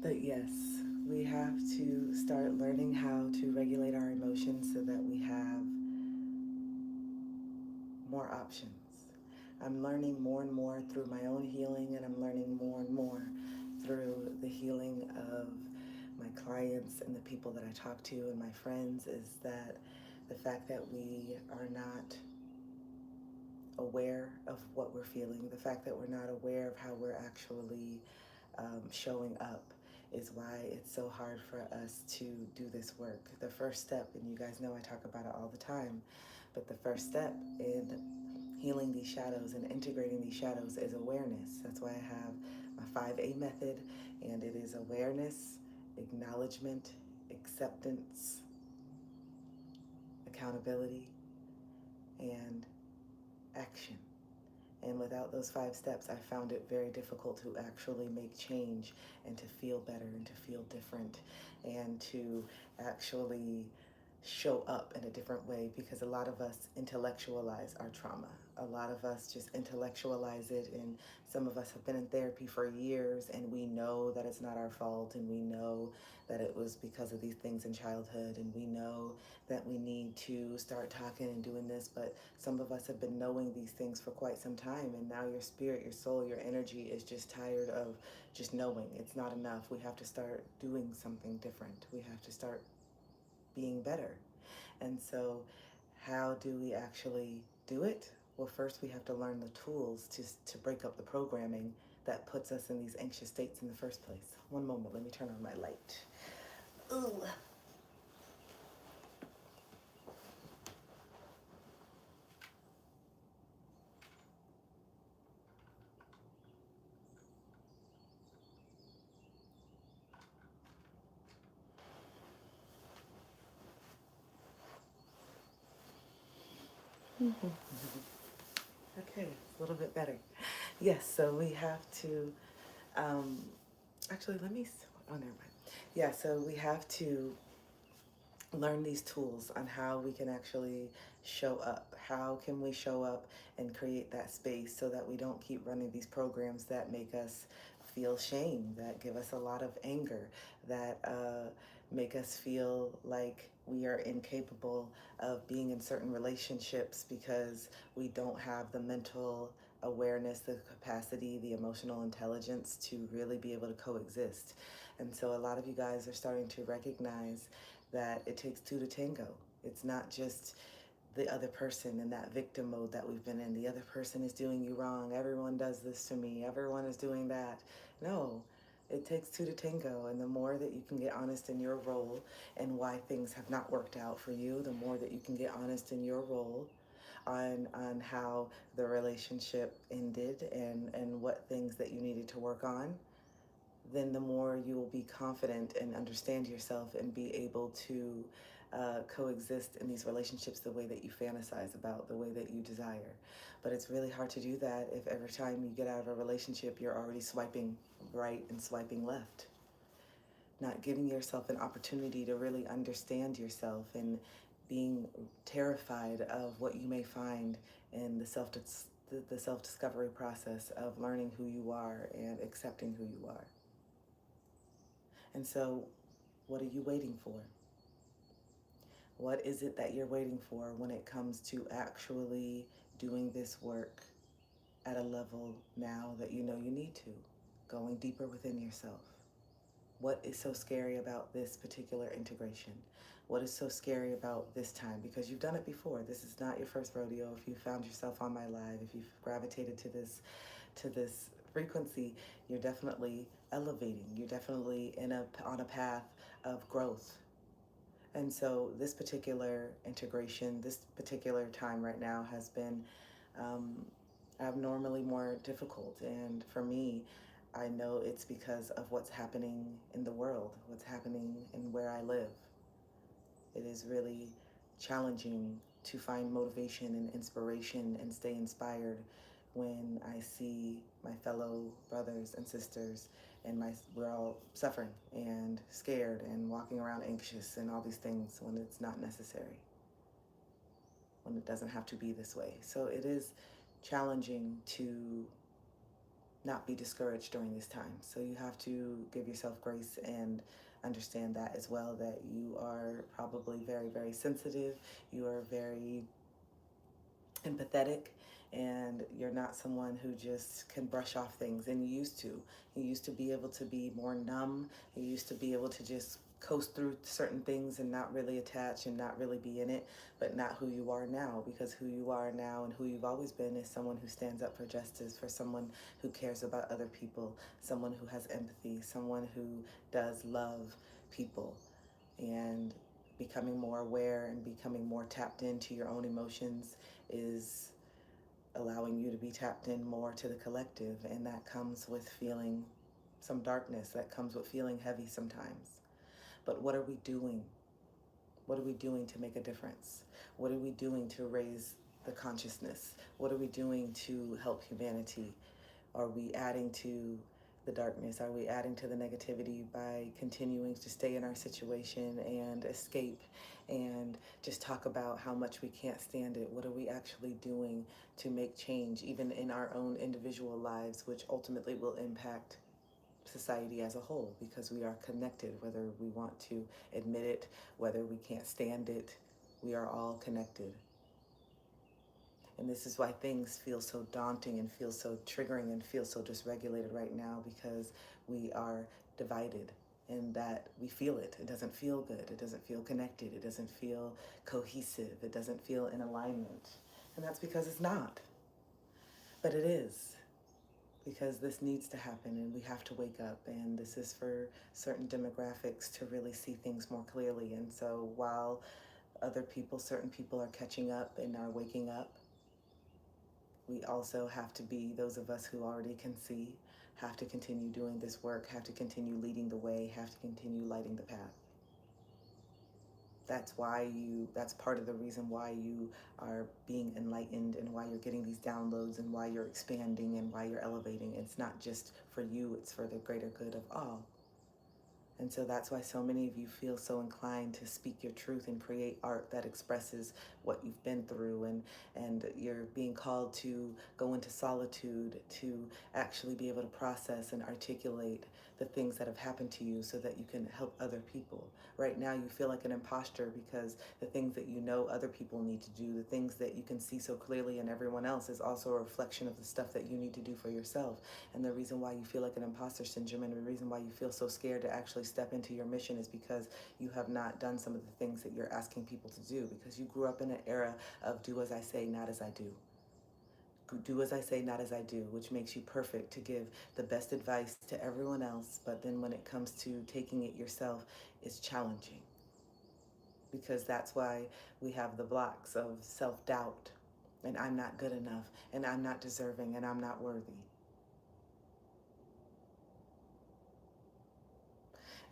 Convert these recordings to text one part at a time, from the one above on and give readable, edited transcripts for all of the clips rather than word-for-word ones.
That yes, we have to start learning how to regulate our emotions so that we have more options. I'm learning more and more through my own healing, and I'm learning more and more through the healing of my clients and the people that I talk to and my friends is that the fact that we are not aware of what we're feeling, the fact that we're not aware of how we're actually showing up is why it's so hard for us to do this work. The first step, and you guys know I talk about it all the time, but the first step in healing these shadows and integrating these shadows is awareness. That's why I have my 5A method, and it is awareness, acknowledgement, acceptance, accountability, and action. And without those 5 steps, I found it very difficult to actually make change and to feel better and to feel different and to actually show up in a different way because a lot of us intellectualize our trauma. A lot of us just intellectualize it, and some of us have been in therapy for years and we know that it's not our fault, and we know that it was because of these things in childhood, and we know that we need to start talking and doing this, but some of us have been knowing these things for quite some time, and now your spirit, your soul, your energy is just tired of just knowing. It's not enough. We have to start doing something different. We have to start being better. And so, how do we actually do it? Well, first we have to learn the tools to break up the programming that puts us in these anxious states in the first place. One moment, let me turn on my light. Ooh. Okay, a little bit better. Yes, so we have to, um, actually, oh, never mind. Yeah, so we have to learn these tools on how we can actually show up. How can we show up and create that space so that we don't keep running these programs that make us feel shame, that give us a lot of anger, that make us feel like we are incapable of being in certain relationships because we don't have the mental awareness, the capacity, the emotional intelligence to really be able to coexist. And so a lot of you guys are starting to recognize that it takes two to tango. It's not just the other person in that victim mode that we've been in. The other person is doing you wrong. Everyone does this to me. Everyone is doing that. No, it takes two to tango. And the more that you can get honest in your role and why things have not worked out for you, the more that you can get honest in your role on how the relationship ended and what things that you needed to work on, then the more you will be confident and understand yourself and be able to coexist in these relationships the way that you fantasize about, the way that you desire. But it's really hard to do that if every time you get out of a relationship, you're already swiping right and swiping left, not giving yourself an opportunity to really understand yourself and being terrified of what you may find in the self discovery process of learning who you are and accepting who you are. And so, what are you waiting for? What is it that you're waiting for when it comes to actually doing this work at a level now that you know you need to? Going deeper within yourself. What is so scary about this particular integration? What is so scary about this time? Because you've done it before. This is not your first rodeo. If you found yourself on my live, if you've gravitated to this frequency, you're definitely elevating. You're definitely on a path of growth. And so this particular integration, this particular time right now has been um, abnormally more difficult. And for me, I know it's because of what's happening in the world, what's happening in where I live. It is really challenging to find motivation and inspiration and stay inspired when I see my fellow brothers and sisters and we're all suffering and scared and walking around anxious and all these things when it's not necessary, when it doesn't have to be this way. So it is challenging to not be discouraged during this time. So you have to give yourself grace and understand that as well, that you are probably very, very sensitive. You are very empathetic, and you're not someone who just can brush off things. And you used to be able to be more numb. You used to be able to just coast through certain things and not really attach and not really be in it, but not who you are now, because who you are now and who you've always been is someone who stands up for justice, for someone who cares about other people, someone who has empathy, someone who does love people. And becoming more aware and becoming more tapped into your own emotions is allowing you to be tapped in more to the collective. And that comes with feeling some darkness, that comes with feeling heavy sometimes. But what are we doing? What are we doing to make a difference? What are we doing to raise the consciousness? What are we doing to help humanity? Are we adding to the darkness? Are we adding to the negativity by continuing to stay in our situation and escape and just talk about how much we can't stand it? What are we actually doing to make change, even in our own individual lives, which ultimately will impact society as a whole, because we are connected, whether we want to admit it, whether we can't stand it, we are all connected. And this is why things feel so daunting and feel so triggering and feel so dysregulated right now, because we are divided, and that we feel it. It doesn't feel good. It doesn't feel connected. It doesn't feel cohesive. It doesn't feel in alignment. And that's because it's not. But it is, because this needs to happen and we have to wake up. And this is for certain demographics to really see things more clearly. And so while certain people are catching up and are waking up, we also have to be, those of us who already can see, have to continue doing this work, have to continue leading the way, have to continue lighting the path. That's part of the reason why you are being enlightened and why you're getting these downloads and why you're expanding and why you're elevating. It's not just for you, it's for the greater good of all. And so that's why so many of you feel so inclined to speak your truth and create art that expresses what you've been through, and you're being called to go into solitude to actually be able to process and articulate the things that have happened to you so that you can help other people. Right now you feel like an imposter because the things that you know other people need to do, the things that you can see so clearly in everyone else, is also a reflection of the stuff that you need to do for yourself. And the reason why you feel like an imposter syndrome and the reason why you feel so scared to actually step into your mission is because you have not done some of the things that you're asking people to do, because you grew up in an era of do as I say, not as I do. Do as I say, not as I do, which makes you perfect to give the best advice to everyone else. But then when it comes to taking it yourself, it's challenging, because that's why we have the blocks of self-doubt and I'm not good enough and I'm not deserving and I'm not worthy.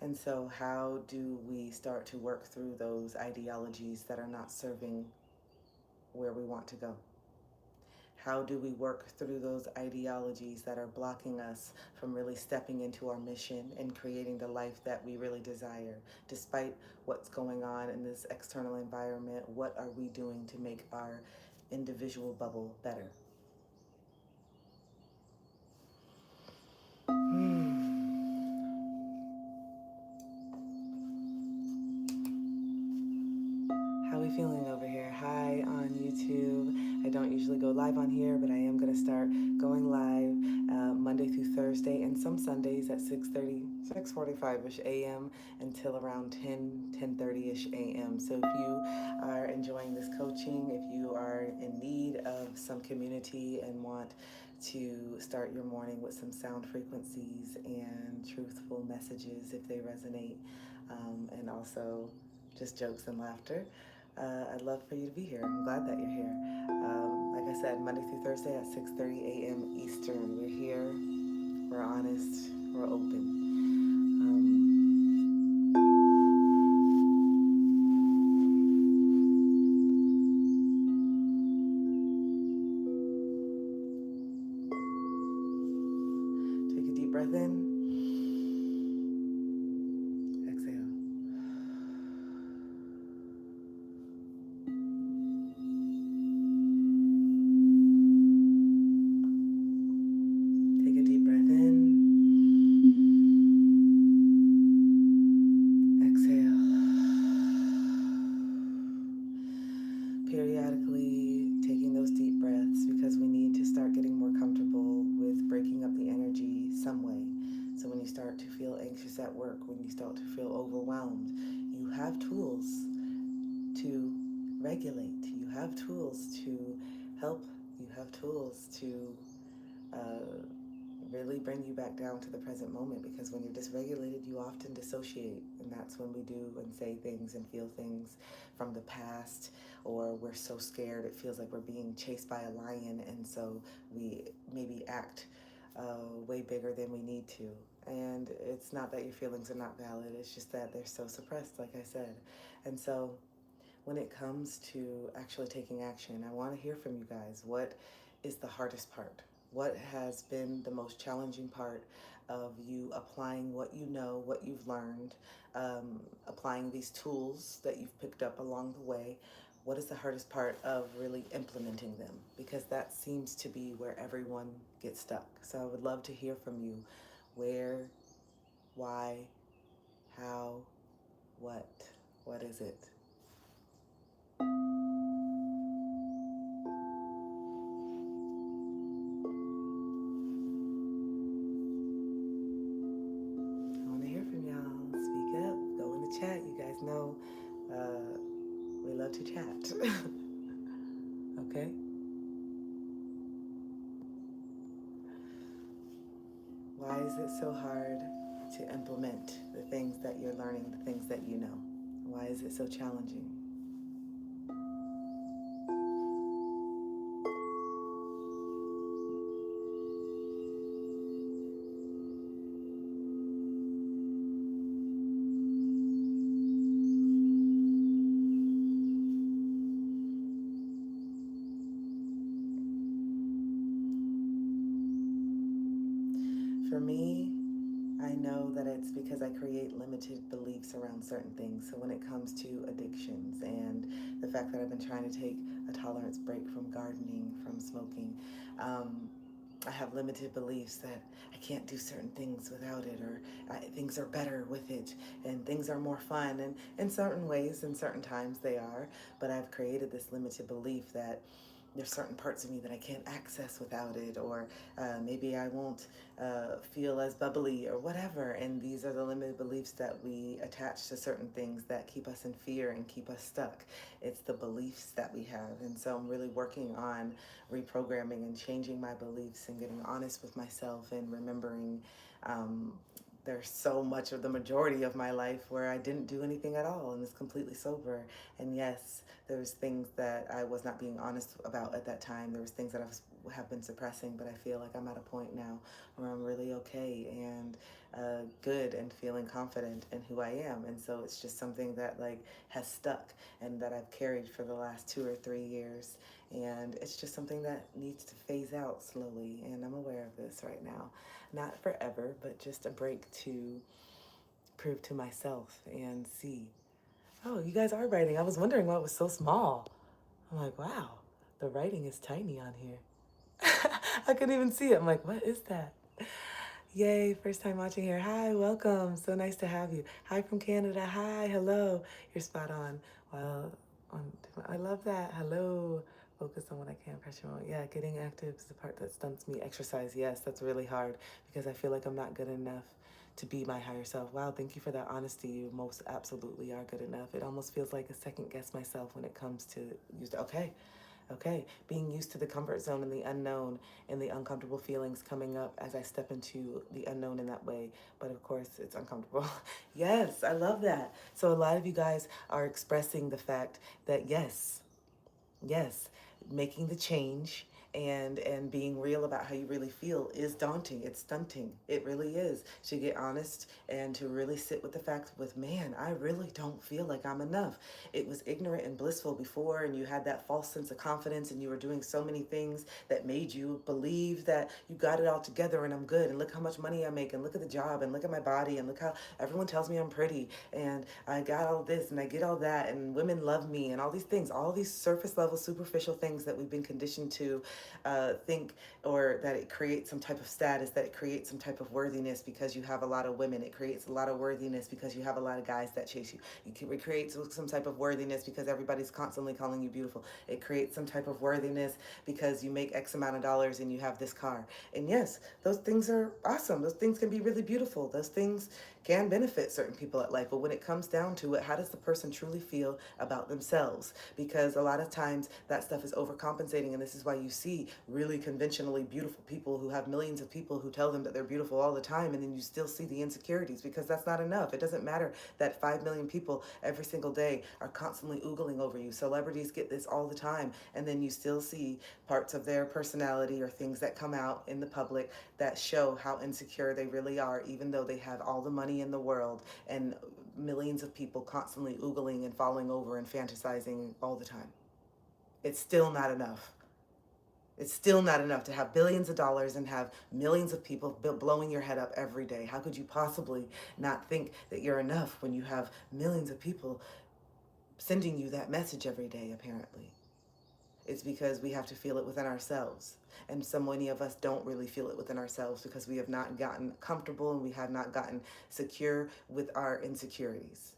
And so how do we start to work through those ideologies that are not serving where we want to go? How do we work through those ideologies that are blocking us from really stepping into our mission and creating the life that we really desire? Despite what's going on in this external environment, what are we doing to make our individual bubble better? How are we feeling over here? Hi on YouTube. I don't usually go live on here, but I am going to start going live Monday through Thursday and some Sundays at 6:30, 6:45-ish a.m. until around 10:30-ish a.m. So if you are enjoying this coaching, if you are in need of some community and want to start your morning with some sound frequencies and truthful messages if they resonate, and also just jokes and laughter, I'd love for you to be here. I'm glad that you're here. Like I said, Monday through Thursday at 6:30 a.m. Eastern. We're here, we're honest, we're open. Take a deep breath in, exhale. Take a deep anxious at work, when you start to feel overwhelmed, you have tools to regulate. You have tools to help. You have tools to really bring you back down to the present moment, because when you're dysregulated, you often dissociate, and that's when we do and say things and feel things from the past, or we're so scared it feels like we're being chased by a lion, and so we maybe act way bigger than we need to. And it's not that your feelings are not valid, it's just that they're so suppressed, like I said. And so when it comes to actually taking action, I want to hear from you guys. What is the hardest part? What has been the most challenging part of you applying what you know, what you've learned, applying these tools that you've picked up along the way? What is the hardest part of really implementing them? Because that seems to be where everyone gets stuck. So I would love to hear from you. Where, why, how, what? What is it? Chat. You guys know we love to chat. Okay? Why is it so hard to implement the things that you're learning, the things that you know? Why is it so challenging? For me, I know that it's because I create limited beliefs around certain things. So when it comes to addictions and the fact that I've been trying to take a tolerance break from gardening, from smoking, I have limited beliefs that I can't do certain things without it, or things are better with it, and things are more fun. And in certain ways, in certain times, they are. But I've created this limited belief that there's certain parts of me that I can't access without it, or maybe I won't feel as bubbly or whatever. And these are the limited beliefs that we attach to certain things that keep us in fear and keep us stuck. It's the beliefs that we have. And so I'm really working on reprogramming and changing my beliefs and getting honest with myself and remembering there's so much of the majority of my life where I didn't do anything at all and was completely sober. And yes, there was things that I was not being honest about at that time. There was things that have been suppressing, but I feel like I'm at a point now where I'm really okay and good and feeling confident in who I am. And so it's just something that like has stuck and that I've carried for the last 2 or 3 years. And it's just something that needs to phase out slowly. And I'm aware of this right now. Not forever, but just a break to prove to myself and see. Oh, you guys are writing. I was wondering why it was so small. I'm like, wow, the writing is tiny on here. I couldn't even see it. I'm like, what is that? Yay, first time watching here. Hi, welcome. So nice to have you. Hi from Canada. Hi, hello. You're spot on. Well, I love that. Hello. Focus on what I can, pressure on. Yeah, getting active is the part that stunts me. Exercise, yes, that's really hard because I feel like I'm not good enough to be my higher self. Wow, thank you for that honesty. You most absolutely are good enough. It almost feels like a second guess myself when it comes to okay, being used to the comfort zone and the unknown and the uncomfortable feelings coming up as I step into the unknown in that way. But of course, it's uncomfortable. Yes, I love that. So a lot of you guys are expressing the fact that yes, making the change and being real about how you really feel is daunting. It's stunting. It really is. To get honest and to really sit with the fact with, man, I really don't feel like I'm enough. It was ignorant and blissful before, and you had that false sense of confidence, and you were doing so many things that made you believe that you got it all together and I'm good, and look how much money I make, and look at the job, and look at my body, and look how everyone tells me I'm pretty, and I got all this and I get all that, and women love me, and all these things, all these surface level superficial things that we've been conditioned to think, or that it creates some type of status, that it creates some type of worthiness because you have a lot of women. It creates a lot of worthiness because you have a lot of guys that chase you. It creates some type of worthiness because everybody's constantly calling you beautiful. It creates some type of worthiness because you make X amount of dollars and you have this car. And yes, those things are awesome. Those things can be really beautiful. Those things can benefit certain people at life. But when it comes down to it, how does the person truly feel about themselves? Because a lot of times that stuff is overcompensating. And this is why you see really conventionally beautiful people who have millions of people who tell them that they're beautiful all the time. And then you still see the insecurities because that's not enough. It doesn't matter that 5 million people every single day are constantly oogling over you. Celebrities get this all the time. And then you still see parts of their personality or things that come out in the public that show how insecure they really are, even though they have all the money in the world and millions of people constantly oogling and falling over and fantasizing all the time. It's still not enough. It's still not enough to have billions of dollars and have millions of people blowing your head up every day. How could you possibly not think that you're enough when you have millions of people sending you that message every day, apparently? It's because we have to feel it within ourselves. And so many of us don't really feel it within ourselves because we have not gotten comfortable and we have not gotten secure with our insecurities.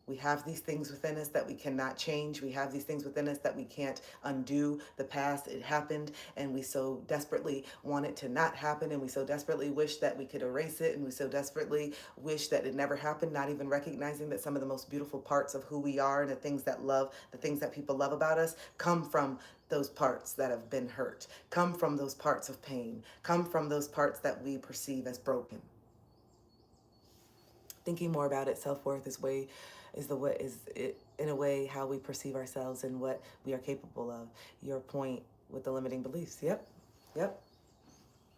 We have these things within us that we cannot change. We have these things within us that we can't undo. The past, it happened, and we so desperately want it to not happen, and we so desperately wish that we could erase it, and we so desperately wish that it never happened, not even recognizing that some of the most beautiful parts of who we are and the things that people love about us come from those parts that have been hurt, come from those parts of pain, come from those parts that we perceive as broken. Thinking more about it, self-worth is it in a way how we perceive ourselves and what we are capable of. Your point with the limiting beliefs. Yep.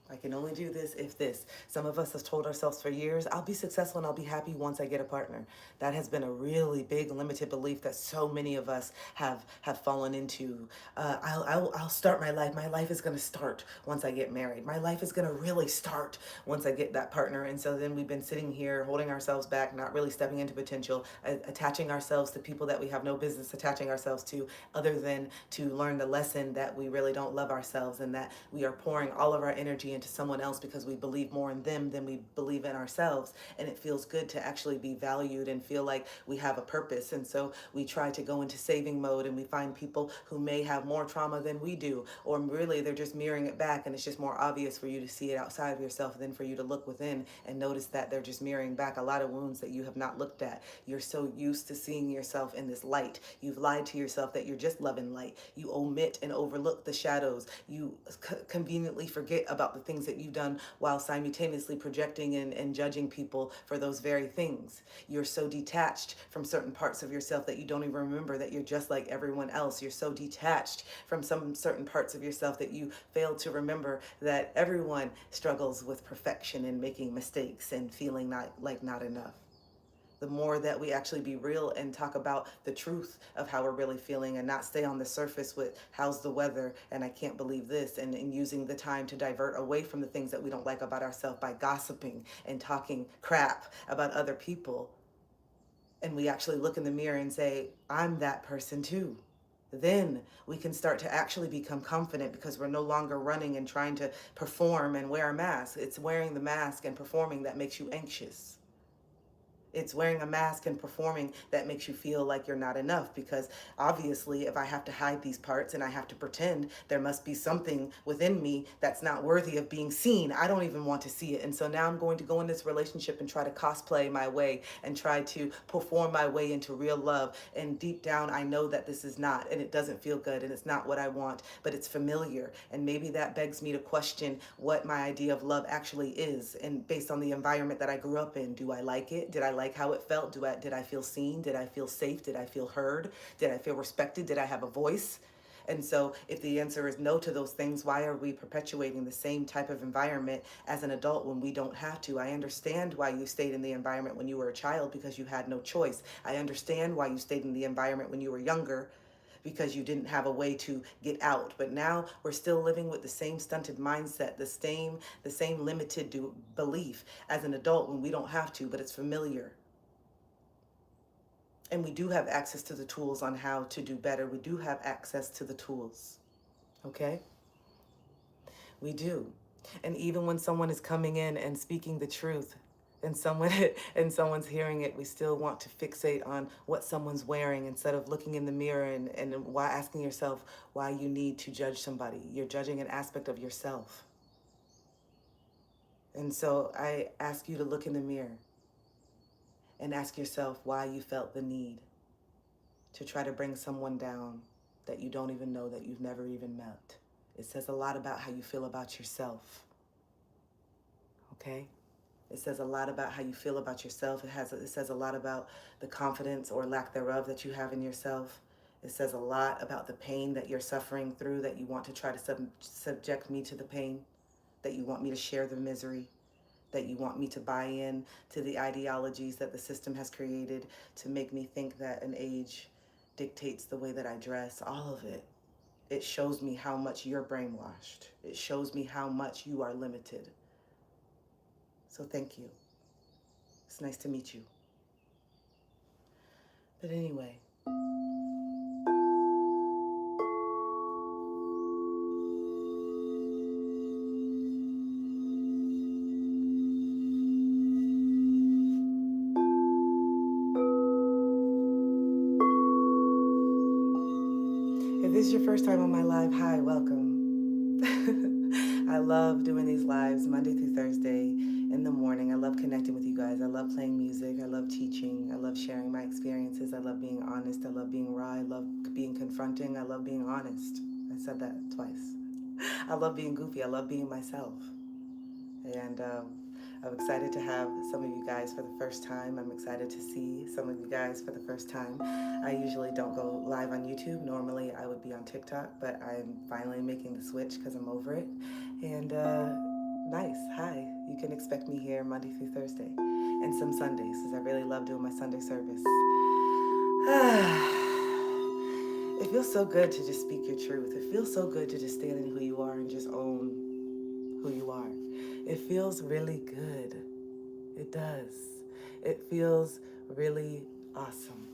I can only do this if this. Some of us have told ourselves for years, I'll be successful and I'll be happy once I get a partner. That has been a really big limited belief that so many of us have fallen into. I'll start my life. My life is going to start once I get married. My life is going to really start once I get that partner. And so then we've been sitting here holding ourselves back, not really stepping into potential, attaching ourselves to people that we have no business attaching ourselves to, other than to learn the lesson that we really don't love ourselves and that we are pouring all of our energy into someone else because we believe more in them than we believe in ourselves. And it feels good to actually be valued and feel like we have a purpose. And so we try to go into saving mode and we find people who may have more trauma than we do, or really they're just mirroring it back, and it's just more obvious for you to see it outside of yourself than for you to look within and notice that they're just mirroring back a lot of wounds that you have not looked at. You're so used to seeing yourself in this light. You've lied to yourself that you're just loving light. You omit and overlook the shadows. You conveniently forget about the things that you've done while simultaneously projecting and judging people for those very things. You're so detached from certain parts of yourself that you don't even remember that you're just like everyone else. You're so detached from some certain parts of yourself that you fail to remember that everyone struggles with perfection and making mistakes and feeling not enough. The more that we actually be real and talk about the truth of how we're really feeling and not stay on the surface with how's the weather and I can't believe this, and using the time to divert away from the things that we don't like about ourselves by gossiping and talking crap about other people, and we actually look in the mirror and say, I'm that person too. Then we can start to actually become confident because we're no longer running and trying to perform and wear a mask. It's wearing the mask and performing that makes you anxious. It's wearing a mask and performing that makes you feel like you're not enough, because obviously if I have to hide these parts and I have to pretend, there must be something within me that's not worthy of being seen. I don't even want to see it. And so now I'm going to go in this relationship and try to cosplay my way and try to perform my way into real love. And deep down, I know that this is not, and it doesn't feel good, and it's not what I want, but it's familiar. And maybe that begs me to question what my idea of love actually is. And based on the environment that I grew up in, do I like it? Did I like how it felt? Did I feel seen? Did I feel safe? Did I feel heard? Did I feel respected? Did I have a voice? And so if the answer is no to those things, why are we perpetuating the same type of environment as an adult when we don't have to? I understand why you stayed in the environment when you were a child, because you had no choice. I understand why you stayed in the environment when you were younger, because you didn't have a way to get out. But now we're still living with the same stunted mindset, the same limited belief as an adult when we don't have to, but it's familiar. And we do have access to the tools on how to do better. We do have access to the tools, okay? We do. And even when someone is coming in and speaking the truth, and someone and someone's hearing it, we still want to fixate on what someone's wearing instead of looking in the mirror and why asking yourself why you need to judge somebody. You're judging an aspect of yourself. And so I ask you to look in the mirror and ask yourself why you felt the need to try to bring someone down that you don't even know, that you've never even met. It says a lot about how you feel about yourself. Okay? It says a lot about how you feel about yourself. It says a lot about the confidence or lack thereof that you have in yourself. It says a lot about the pain that you're suffering through, that you want to try to subject me to the pain, that you want me to share the misery, that you want me to buy in to the ideologies that the system has created to make me think that an age dictates the way that I dress. All of it. It shows me how much you're brainwashed. It shows me how much you are limited. So thank you. It's nice to meet you. But anyway, if this is your first time on my live, hi, welcome. I love doing these lives Monday through Thursday in the morning. I love connecting with you guys. I love playing music. I love teaching. I love sharing my experiences. I love being honest. I love being raw. I love being confronting. I love being honest. I said that twice. I love being goofy. I love being myself. And I'm excited to have some of you guys for the first time. I'm excited to see some of you guys for the first time. I usually don't go live on YouTube. Normally I would be on TikTok, but I'm finally making the switch because I'm over it. And nice, hi. You can expect me here Monday through Thursday and some Sundays because I really love doing my Sunday service. It feels so good to just speak your truth. It feels so good to just stand in who you are and just own who you are. It feels really good. It does. It feels really awesome.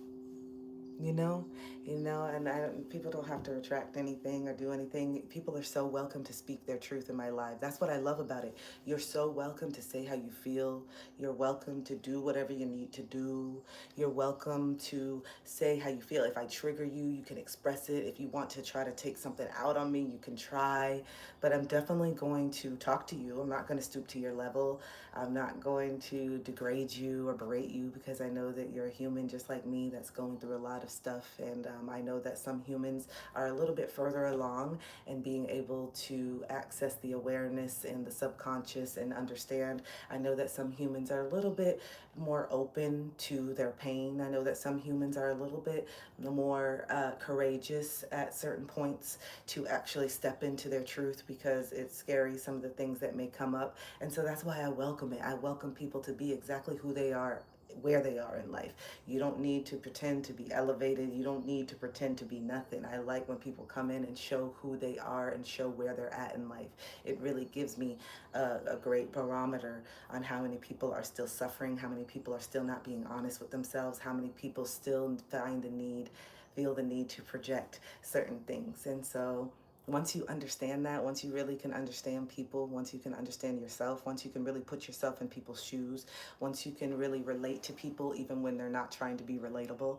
You know, and people don't have to retract anything or do anything. People are so welcome to speak their truth in my life. That's what I love about it. You're so welcome to say how you feel. You're welcome to do whatever you need to do. You're welcome to say how you feel. If I trigger you, you can express it. If you want to try to take something out on me, you can try. But I'm definitely going to talk to you. I'm not going to stoop to your level. I'm not going to degrade you or berate you because I know that you're a human just like me that's going through a lot of stuff. And I know that some humans are a little bit further along in being able to access the awareness and the subconscious and understand. I know that some humans are a little bit more open to their pain. I know that some humans are a little bit more courageous at certain points to actually step into their truth because it's scary, some of the things that may come up. And so that's why I welcome it. I welcome people to be exactly who they are, where they are in life. You don't need to pretend to be elevated. You don't need to pretend to be nothing. I like when people come in and show who they are and show where they're at in life. It really gives me a great barometer on how many people are still suffering, how many people are still not being honest with themselves, how many people still feel the need to project certain things. And so once you understand that, once you really can understand people, once you can understand yourself, once you can really put yourself in people's shoes, once you can really relate to people even when they're not trying to be relatable,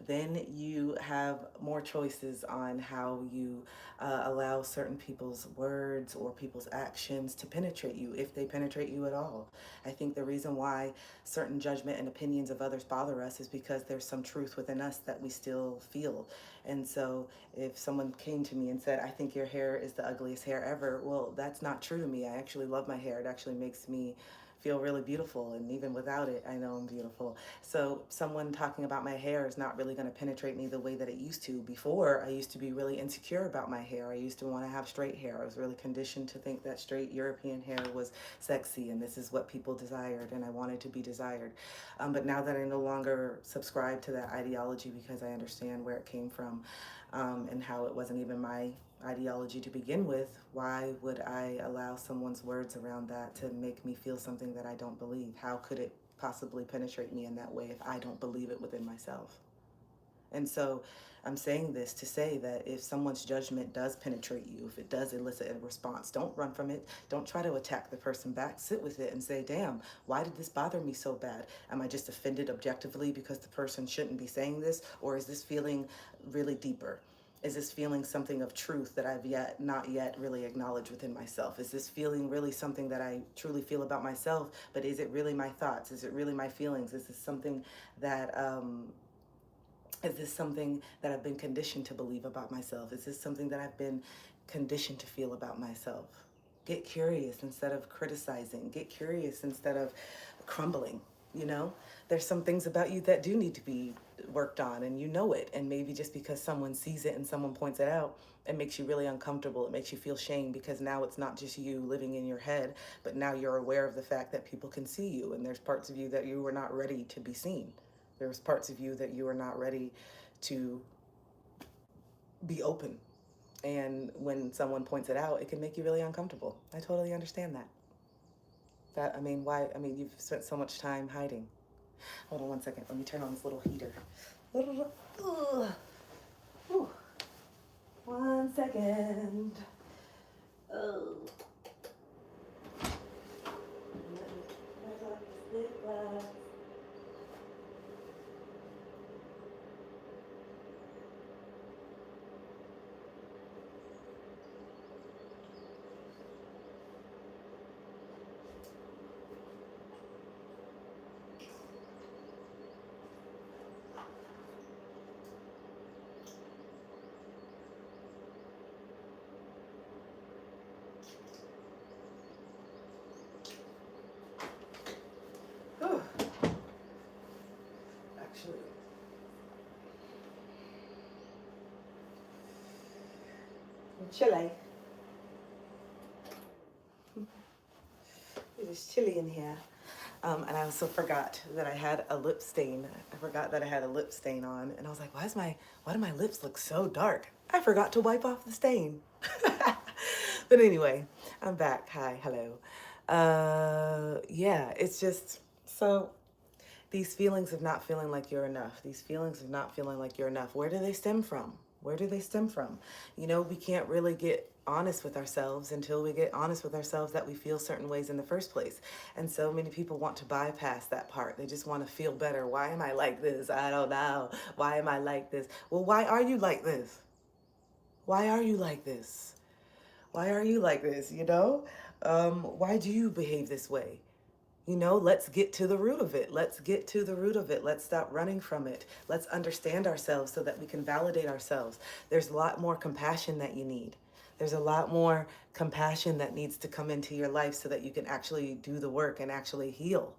then you have more choices on how you allow certain people's words or people's actions to penetrate you, if they penetrate you at all. I think the reason why certain judgment and opinions of others bother us is because there's some truth within us that we still feel. And so if someone came to me and said, I think your hair is the ugliest hair ever, well, that's not true to me. I actually love my hair. It actually makes me feel really beautiful, and even without it, I know I'm beautiful. So someone talking about my hair is not really going to penetrate me the way that it used to. Before, I used to be really insecure about my hair. I used to want to have straight hair. I was really conditioned to think that straight European hair was sexy, and this is what people desired, and I wanted to be desired. But now that I no longer subscribe to that ideology because I understand where it came from, and how it wasn't even my ideology to begin with, why would I allow someone's words around that to make me feel something that I don't believe? How could it possibly penetrate me in that way if I don't believe it within myself? And so I'm saying this to say that if someone's judgment does penetrate you, if it does elicit a response, don't run from it. Don't try to attack the person back. Sit with it and say, damn, why did this bother me so bad? Am I just offended objectively because the person shouldn't be saying this? Or is this feeling really deeper? Is this feeling something of truth that I've not yet really acknowledged within myself? Is this feeling really something that I truly feel about myself, but is it really my thoughts? Is it really my feelings? Is this something that I've been conditioned to believe about myself? Is this something that I've been conditioned to feel about myself? Get curious instead of criticizing. Get curious instead of crumbling. You know, there's some things about you that do need to be worked on, and you know it. And maybe just because someone sees it and someone points it out, it makes you really uncomfortable. It makes you feel shame because now it's not just you living in your head, but now you're aware of the fact that people can see you, and there's parts of you that you were not ready to be seen. There's parts of you that you are not ready to be open. And when someone points it out, it can make you really uncomfortable. I totally understand that. Why? I mean, you've spent so much time hiding. Hold on one second. Let me turn on this little heater. Ugh. Whew. 1 second. Oh. Whew. Actually, chilly. It is chilly in here. And I also forgot that I had a lip stain. I forgot that I had a lip stain on, and I was like, why do my lips look so dark? I forgot to wipe off the stain. But anyway, I'm back. Hi, hello. Yeah, it's just so these feelings of not feeling like you're enough, these feelings of not feeling like you're enough, where do they stem from? Where do they stem from? You know, we can't really get honest with ourselves until we get honest with ourselves that we feel certain ways in the first place. And so many people want to bypass that part. They just want to feel better. Why am I like this? I don't know. Why am I like this? Well, why are you like this? Why are you like this? Why are you like this? You know? Why do you behave this way? You know, let's get to the root of it. Let's get to the root of it. Let's stop running from it. Let's understand ourselves so that we can validate ourselves. There's a lot more compassion that you need. There's a lot more compassion that needs to come into your life so that you can actually do the work and actually heal.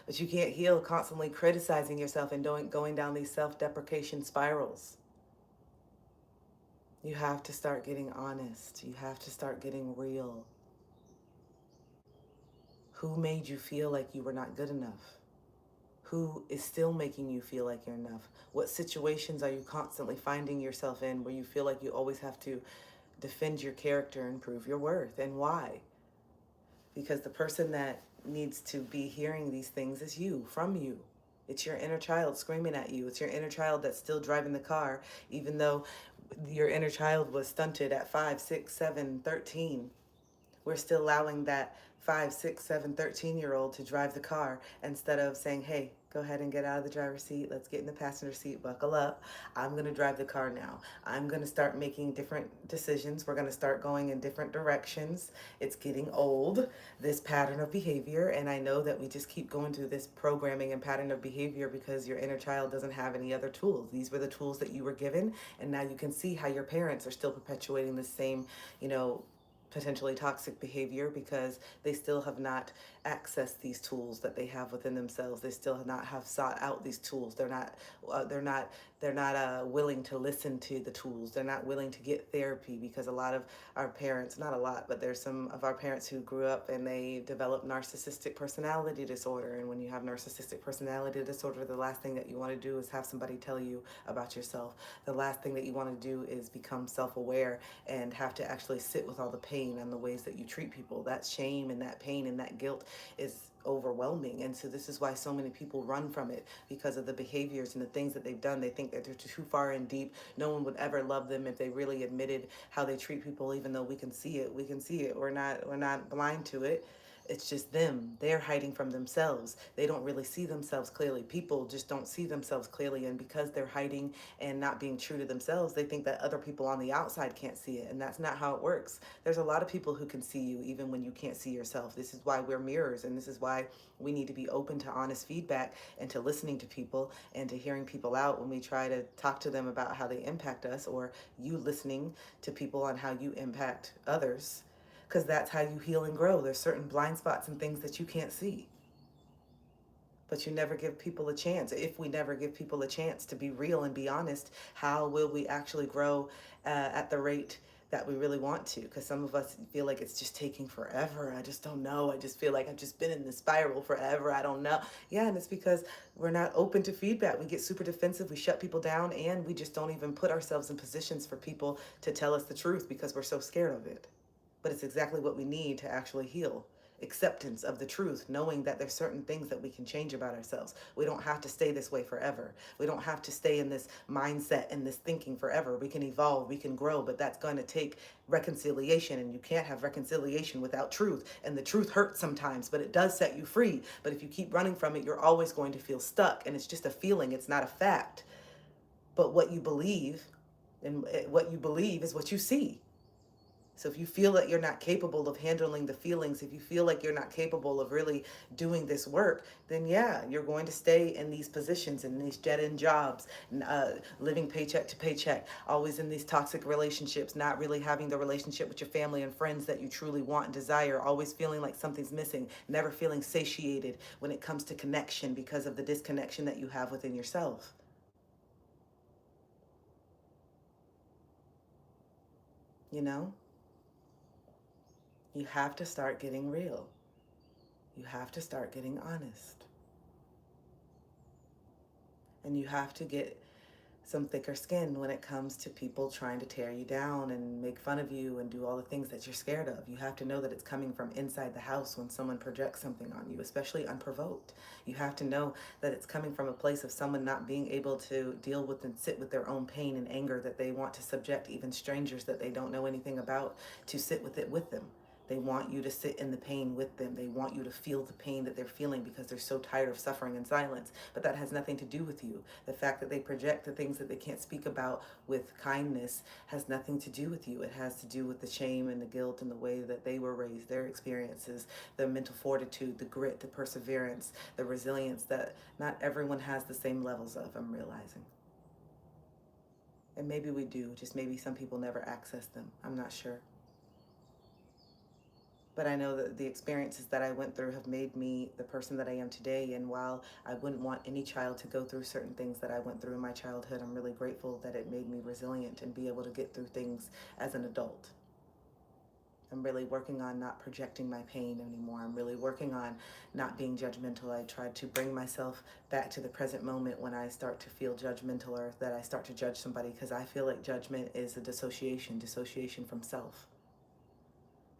But you can't heal constantly criticizing yourself and going down these self-deprecation spirals. You have to start getting honest. You have to start getting real. Who made you feel like you were not good enough? Who is still making you feel like you're enough? What situations are you constantly finding yourself in where you feel like you always have to defend your character and prove your worth? And why? Because the person that needs to be hearing these things is you, from you. It's your inner child screaming at you. It's your inner child that's still driving the car, even though your inner child was stunted at 5, 6, 7, 13. We're still allowing that 5, 6, 7, 13-year-old to drive the car instead of saying, hey, go ahead and get out of the driver's seat. Let's get in the passenger seat, buckle up. I'm going to drive the car now. I'm going to start making different decisions. We're going to start going in different directions. It's getting old, this pattern of behavior. And I know that we just keep going through this programming and pattern of behavior because your inner child doesn't have any other tools. These were the tools that you were given. And now you can see how your parents are still perpetuating the same, potentially toxic behavior because they still have not accessed these tools that they have within themselves. They still have sought out these tools. They're not willing to listen to the tools. They're not willing to get therapy because a lot of our parents, not a lot, but there's some of our parents who grew up and they developed narcissistic personality disorder. And when you have narcissistic personality disorder, the last thing that you want to do is have somebody tell you about yourself. The last thing that you want to do is become self-aware and have to actually sit with all the pain and the ways that you treat people. That shame and that pain and that guilt is overwhelming. And so this is why so many people run from it, because of the behaviors and the things that they've done. They think that they're too far in deep. No one would ever love them if they really admitted how they treat people, even though we can see it. We can see it. We're not blind to it. It's just them. They're hiding from themselves. They don't really see themselves clearly. People just don't see themselves clearly. And because they're hiding and not being true to themselves, they think that other people on the outside can't see it. And that's not how it works. There's a lot of people who can see you even when you can't see yourself. This is why we're mirrors. And this is why we need to be open to honest feedback and to listening to people and to hearing people out when we try to talk to them about how they impact us, or you listening to people on how you impact others, because that's how you heal and grow. There's certain blind spots and things that you can't see. But you never give people a chance. If we never give people a chance to be real and be honest, how will we actually grow at the rate that we really want to? Because some of us feel like it's just taking forever. I just don't know. I just feel like I've just been in this spiral forever. I don't know. Yeah, and it's because we're not open to feedback. We get super defensive. We shut people down, and we just don't even put ourselves in positions for people to tell us the truth because we're so scared of it. But it's exactly what we need to actually heal. Acceptance of the truth, knowing that there's certain things that we can change about ourselves. We don't have to stay this way forever. We don't have to stay in this mindset and this thinking forever. We can evolve, we can grow, but that's going to take reconciliation, and you can't have reconciliation without truth. And the truth hurts sometimes, but it does set you free. But if you keep running from it, you're always going to feel stuck, and it's just a feeling, it's not a fact. But what you believe, and what you believe is what you see. So if you feel that you're not capable of handling the feelings, if you feel like you're not capable of really doing this work, then yeah, you're going to stay in these positions, in these dead-end jobs, living paycheck to paycheck, always in these toxic relationships, not really having the relationship with your family and friends that you truly want and desire, always feeling like something's missing, never feeling satiated when it comes to connection because of the disconnection that you have within yourself. You know, you have to start getting real. You have to start getting honest. And you have to get some thicker skin when it comes to people trying to tear you down and make fun of you and do all the things that you're scared of. You have to know that it's coming from inside the house when someone projects something on you, especially unprovoked. You have to know that it's coming from a place of someone not being able to deal with and sit with their own pain and anger, that they want to subject even strangers that they don't know anything about to sit with it with them. They want you to sit in the pain with them. They want you to feel the pain that they're feeling because they're so tired of suffering in silence. But that has nothing to do with you. The fact that they project the things that they can't speak about with kindness has nothing to do with you. It has to do with the shame and the guilt and the way that they were raised, their experiences, the mental fortitude, the grit, the perseverance, the resilience that not everyone has the same levels of, I'm realizing. And maybe we do, just maybe some people never access them. I'm not sure. But I know that the experiences that I went through have made me the person that I am today. And while I wouldn't want any child to go through certain things that I went through in my childhood, I'm really grateful that it made me resilient and be able to get through things as an adult. I'm really working on not projecting my pain anymore. I'm really working on not being judgmental. I tried to bring myself back to the present moment when I start to feel judgmental, or that I start to judge somebody, because I feel like judgment is a dissociation from self.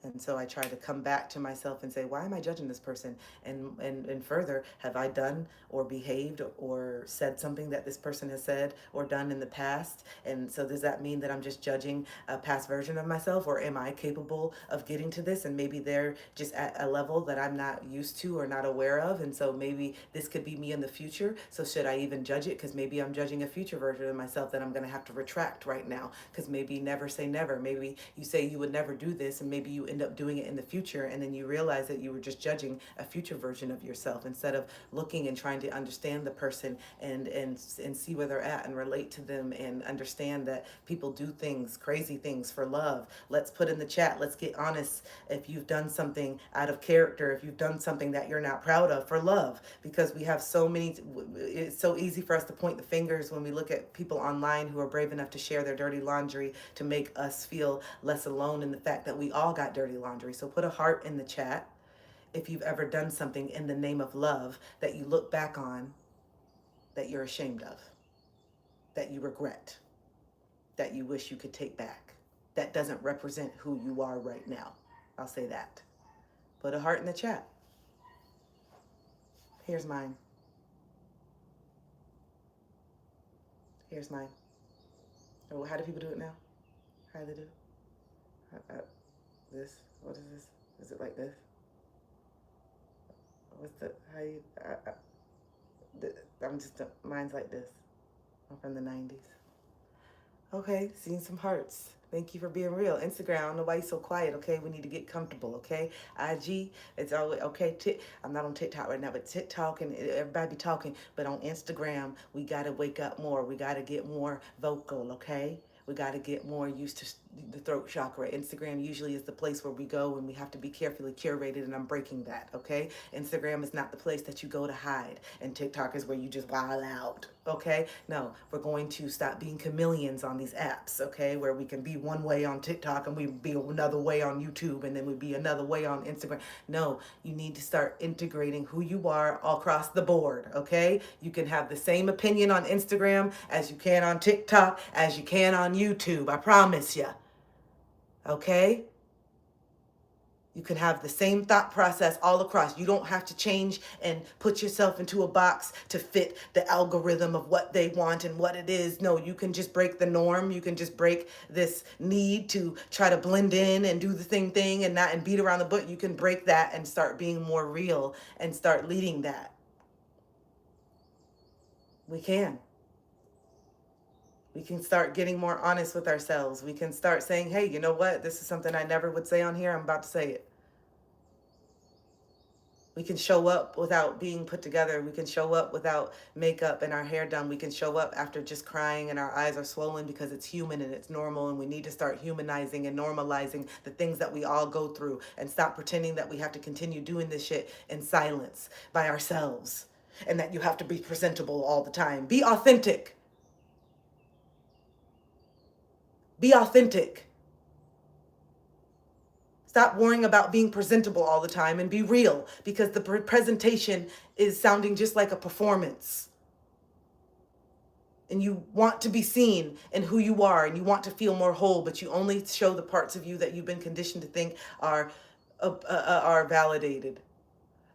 And so I try to come back to myself and say, why am I judging this person? And further, have I done or behaved or said something that this person has said or done in the past? And so does that mean that I'm just judging a past version of myself, or am I capable of getting to this? And maybe they're just at a level that I'm not used to or not aware of. And so maybe this could be me in the future. So should I even judge it? Because maybe I'm judging a future version of myself that I'm going to have to retract right now. Because maybe never say never. Maybe you say you would never do this, and maybe you end up doing it in the future, and then you realize that you were just judging a future version of yourself instead of looking and trying to understand the person and see where they're at and relate to them and understand that people do things, crazy things, for love. Let's put in the chat, let's get honest if you've done something out of character, if you've done something that you're not proud of, for love, because we have so many. It's so easy for us to point the fingers when we look at people online who are brave enough to share their dirty laundry to make us feel less alone in the fact that we all got dirty laundry. So put a heart in the chat if you've ever done something in the name of love that you look back on that you're ashamed of, that you regret, that you wish you could take back, that doesn't represent who you are right now. I'll say that. Put a heart in the chat. Here's mine. Here's mine. Oh, how do people do it now? How do they do it? This? What is this? Is it like this? What's the, how you, I'm just, mine's like this. I'm from the 90s. Okay, seeing some hearts. Thank you for being real. Instagram, I don't know why you're so quiet, okay? We need to get comfortable, okay? IG, it's always, okay, I'm not on TikTok right now, but TikTok and everybody be talking. But on Instagram, we got to wake up more. We got to get more vocal, okay? We got to get more used to the throat chakra. Instagram usually is the place where we go and we have to be carefully curated, and I'm breaking that, okay? Instagram is not the place that you go to hide, and TikTok is where you just wild out, okay? No, we're going to stop being chameleons on these apps, okay? Where we can be one way on TikTok and we be another way on YouTube, and then we be another way on Instagram. No, you need to start integrating who you are all across the board, okay? You can have the same opinion on Instagram as you can on TikTok, as you can on YouTube, I promise you. Okay? You can have the same thought process all across. You don't have to change and put yourself into a box to fit the algorithm of what they want and what it is. No, you can just break the norm. You can just break this need to try to blend in and do the same thing and not and beat around the bush. You can break that and start being more real and start leading that. We can. We can start getting more honest with ourselves. We can start saying, hey, you know what? This is something I never would say on here. I'm about to say it. We can show up without being put together. We can show up without makeup and our hair done. We can show up after just crying and our eyes are swollen, because it's human and it's normal, and we need to start humanizing and normalizing the things that we all go through, and stop pretending that we have to continue doing this shit in silence by ourselves, and that you have to be presentable all the time. Be authentic. Be authentic. Stop worrying about being presentable all the time and be real, because the presentation is sounding just like a performance. And you want to be seen in who you are, and you want to feel more whole, but you only show the parts of you that you've been conditioned to think are validated.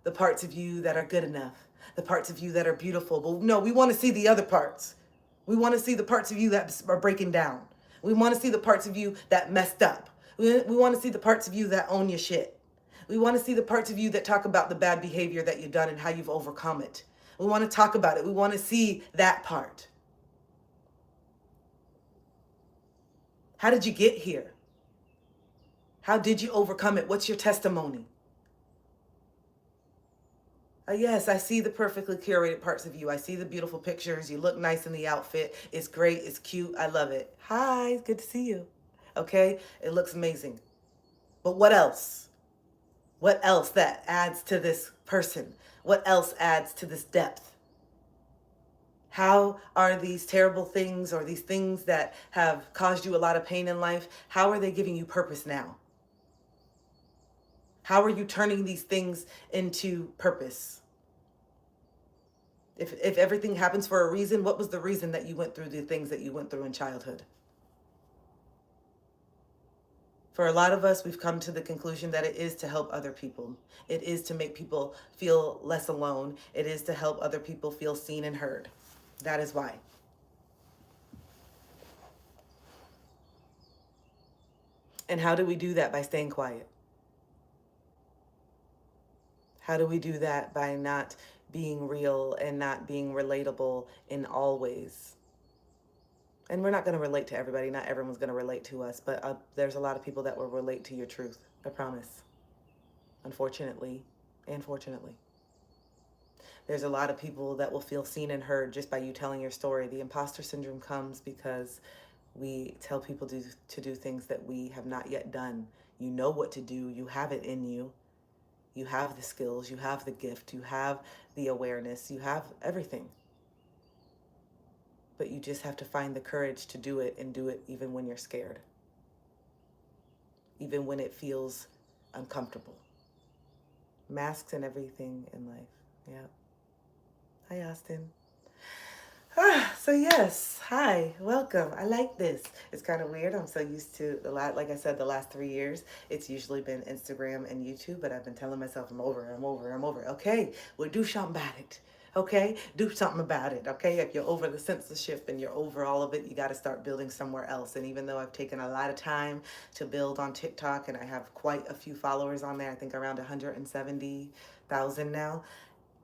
The parts of you that are good enough. The parts of you that are beautiful. But no, we want to see the other parts. We want to see the parts of you that are breaking down. We want to see the parts of you that messed up. We want to see the parts of you that own your shit. We want to see the parts of you that talk about the bad behavior that you've done and how you've overcome it. We want to talk about it. We want to see that part. How did you get here? How did you overcome it? What's your testimony? Yes, I see the perfectly curated parts of you. I see the beautiful pictures. You look nice in the outfit. It's great. It's cute. I love it. Hi, it's good to see you. Okay? It looks amazing. But what else? What else that adds to this person? What else adds to this depth? How are these terrible things, or these things that have caused you a lot of pain in life, how are they giving you purpose now? How are you turning these things into purpose? If everything happens for a reason, what was the reason that you went through the things that you went through in childhood? For a lot of us, we've come to the conclusion that it is to help other people. It is to make people feel less alone. It is to help other people feel seen and heard. That is why. And how do we do that? By staying quiet. How do we do that? By not being real and not being relatable in all ways. And we're not going to relate to everybody. Not everyone's going to relate to us, but there's a lot of people that will relate to your truth. I promise. Unfortunately and fortunately. There's a lot of people that will feel seen and heard just by you telling your story. The imposter syndrome comes because we tell people to do things that we have not yet done. You know what to do. You have it in you. You have the skills. You have the gift. You have the awareness. You have everything. But you just have to find the courage to do it, and do it even when you're scared. Even when it feels uncomfortable. Masks and everything in life. Yeah. Hi, Austin. So yes, hi, welcome. I like this. It's kind of weird. I'm so used to like I said, the last 3 years, it's usually been Instagram and YouTube, but I've been telling myself I'm over. Okay, well, do something about it. Okay, do something about it. Okay, if you're over the censorship and you're over all of it, you got to start building somewhere else. And even though I've taken a lot of time to build on TikTok and I have quite a few followers on there, I think around 170,000 now.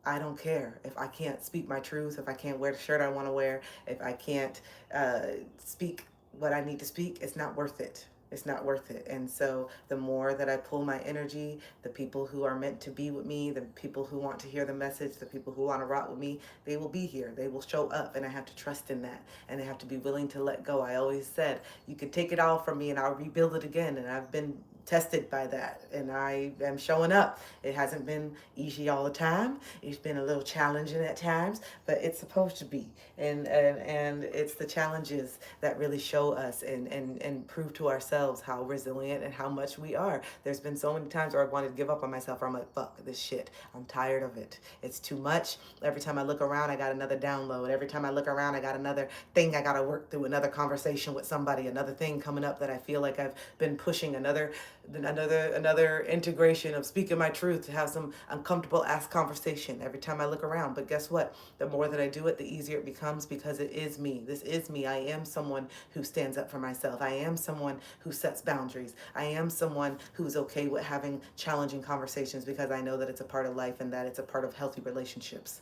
I don't care if I can't speak my truth, if I can't wear the shirt I want to wear, if I can't uh, speak what I need to speak, it's not worth it. It's not worth it. And so the more that I pull my energy, the people who are meant to be with me, the people who want to hear the message, the people who want to rock with me, they will be here. They will show up. And I have to trust in that. And I have to be willing to let go. I always said, you could take it all from me and I'll rebuild it again. And I've been tested by that and I am showing up. It hasn't been easy all the time. It's been a little challenging at times, but it's supposed to be. And it's the challenges that really show us and prove to ourselves how resilient and how much we are. There's been so many times where I wanted to give up on myself, where I'm like, fuck this shit. I'm tired of it. It's too much. Every time I look around, I got another download. Every time I look around, I got another thing I got to work through, another conversation with somebody, another thing coming up that I feel like I've been pushing, another integration of speaking my truth to have some uncomfortable ass conversation every time I look around. But guess what? The more that I do it, the easier it becomes because it is me. This is me. I am someone who stands up for myself. I am someone who sets boundaries. I am someone who's okay with having challenging conversations because I know that it's a part of life and that it's a part of healthy relationships.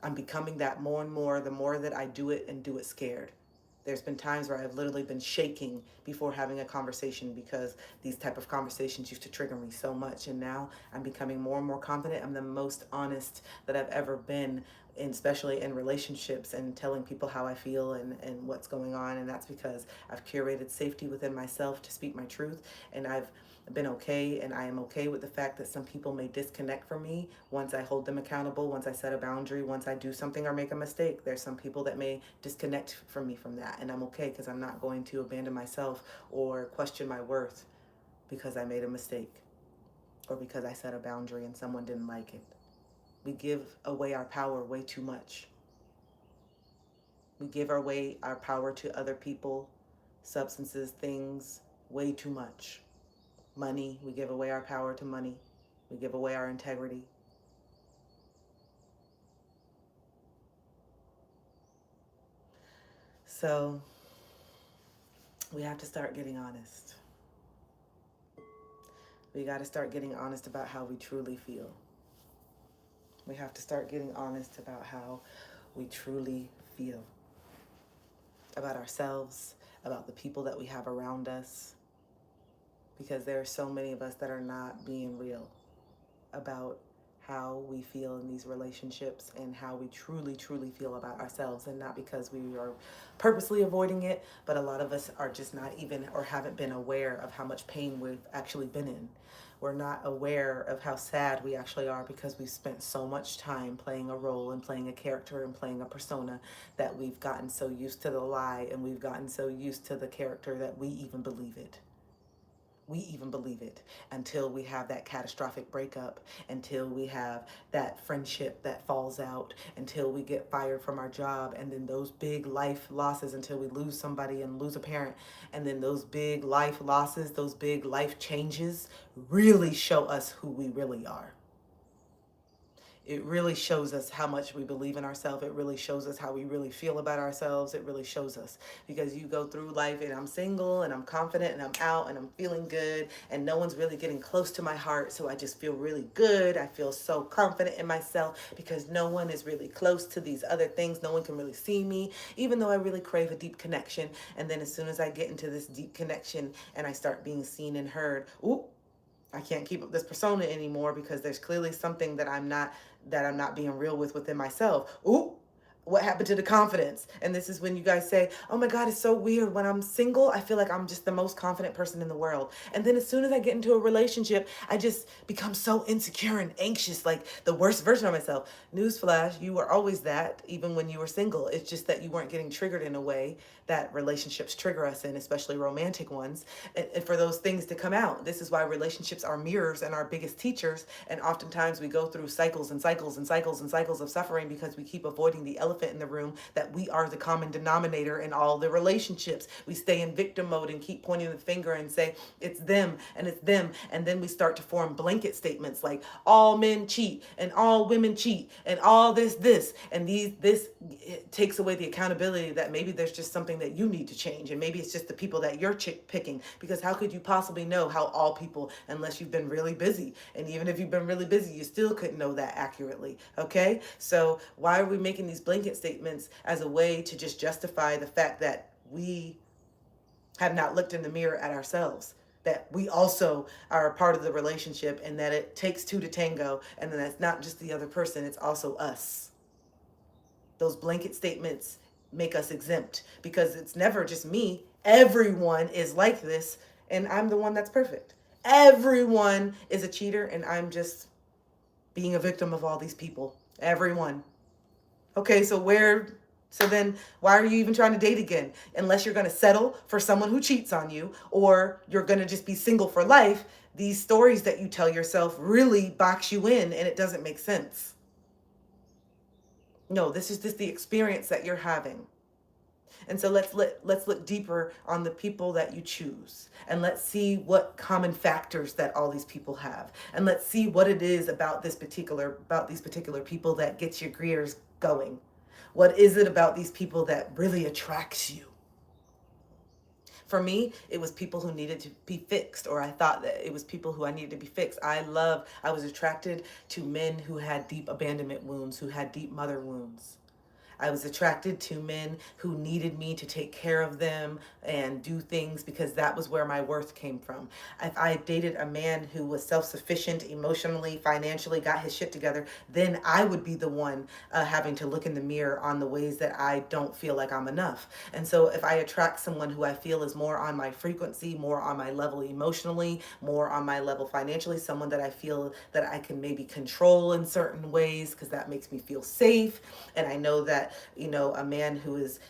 I'm becoming that more and more the more that I do it and do it scared. There's been times where I've literally been shaking before having a conversation because these type of conversations used to trigger me so much. And now I'm becoming more and more confident. I'm the most honest that I've ever been, especially in relationships and telling people how I feel and what's going on. And that's because I've curated safety within myself to speak my truth. And I've been okay, and I am okay with the fact that some people may disconnect from me once I hold them accountable, once I set a boundary, once I do something or make a mistake. There's some people that may disconnect from me from that, and I'm okay because I'm not going to abandon myself or question my worth because I made a mistake or because I set a boundary and someone didn't like it. We give away our power way too much. We give away our power to other people, substances, things, way too much. Money, we give away our power to money. We give away our integrity. So we have to start getting honest. We got to start getting honest about how we truly feel. We have to start getting honest about how we truly feel. About ourselves, about the people that we have around us. Because there are so many of us that are not being real about how we feel in these relationships and how we truly, truly feel about ourselves. And not because we are purposely avoiding it, but a lot of us are just not even or haven't been aware of how much pain we've actually been in. We're not aware of how sad we actually are because we've spent so much time playing a role and playing a character and playing a persona that we've gotten so used to the lie and we've gotten so used to the character that we even believe it. We even believe it until we have that catastrophic breakup, until we have that friendship that falls out, until we get fired from our job, and then those big life losses, until we lose somebody and lose a parent, and then those big life losses, those big life changes really show us who we really are. It really shows us how much we believe in ourselves. It really shows us how we really feel about ourselves. It really shows us because you go through life and I'm single and I'm confident and I'm out and I'm feeling good and no one's really getting close to my heart. So I just feel really good. I feel so confident in myself because no one is really close to these other things. No one can really see me, even though I really crave a deep connection. And then as soon as I get into this deep connection and I start being seen and heard, ooh, I can't keep up this persona anymore because there's clearly something that I'm not being real with within myself. Ooh, what happened to the confidence? And this is when you guys say, oh my God, it's so weird. When I'm single, I feel like I'm just the most confident person in the world. And then as soon as I get into a relationship, I just become so insecure and anxious, like the worst version of myself. Newsflash, you were always that, even when you were single. It's just that you weren't getting triggered in a way that relationships trigger us in, especially romantic ones, and for those things to come out. This is why relationships are mirrors and our biggest teachers. And oftentimes we go through cycles and cycles and cycles and cycles of suffering because we keep avoiding the elephant elephant in the room, that we are the common denominator in all the relationships. We stay in victim mode and keep pointing the finger and say it's them and it's them. And then we start to form blanket statements like all men cheat and all women cheat and all this. And this it takes away the accountability that maybe there's just something that you need to change. And maybe it's just the people that you're picking, because how could you possibly know how all people, unless you've been really busy? And even if you've been really busy, you still couldn't know that accurately. Okay. So why are we making these blanket statements as a way to just justify the fact that we have not looked in the mirror at ourselves, that we also are a part of the relationship, and that it takes two to tango, and then that's not just the other person, it's also us? Those blanket statements make us exempt, because it's never just me. Everyone is like this, and I'm the one that's perfect. Everyone is a cheater, and I'm just being a victim of all these people. Everyone. Okay, so then why are you even trying to date again? Unless you're going to settle for someone who cheats on you, or you're going to just be single for life. These stories that you tell yourself really box you in, and it doesn't make sense. No, this is just the experience that you're having. And so let's look deeper on the people that you choose, and let's see what common factors that all these people have, and let's see what it is about these particular people that gets your gears going. What is it about these people that really attracts you? For me, it was people who needed to be fixed, or I thought that it was people who I needed to be fixed. I was attracted to men who had deep abandonment wounds, who had deep mother wounds. I was attracted to men who needed me to take care of them and do things, because that was where my worth came from. If I dated a man who was self-sufficient emotionally, financially, got his shit together, then I would be the one having to look in the mirror on the ways that I don't feel like I'm enough. And so if I attract someone who I feel is more on my frequency, more on my level emotionally, more on my level financially, someone that I feel that I can maybe control in certain ways, because that makes me feel safe, and I know that a man who's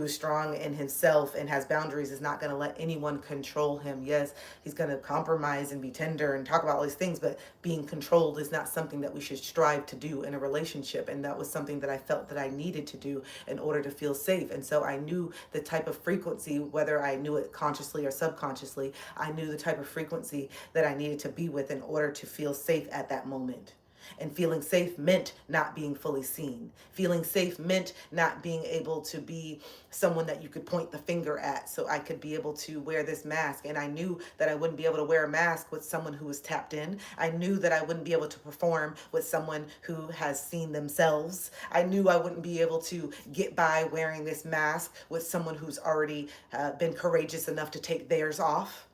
strong in himself and has boundaries is not going to let anyone control him. Yes, he's going to compromise and be tender and talk about all these things, but being controlled is not something that we should strive to do in a relationship. And that was something that I felt that I needed to do in order to feel safe. And so I knew the type of frequency, whether I knew it consciously or subconsciously, I knew the type of frequency that I needed to be with in order to feel safe at that moment. And feeling safe meant not being fully seen. Feeling safe meant not being able to be someone that you could point the finger at. So I could be able to wear this mask. And I knew that I wouldn't be able to wear a mask with someone who was tapped in. I knew that I wouldn't be able to perform with someone who has seen themselves. I knew I wouldn't be able to get by wearing this mask with someone who's already been courageous enough to take theirs off.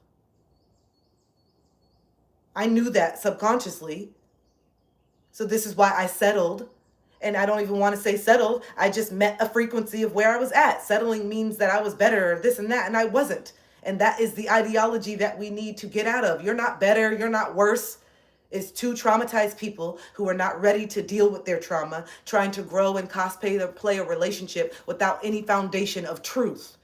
I knew that subconsciously. So this is why I settled. And I don't even want to say settled. I just met a frequency of where I was at. Settling means that I was better or this and that, and I wasn't. And that is the ideology that we need to get out of. You're not better. You're not worse. It's two traumatized people who are not ready to deal with their trauma, trying to grow and cosplay to play a relationship without any foundation of truth,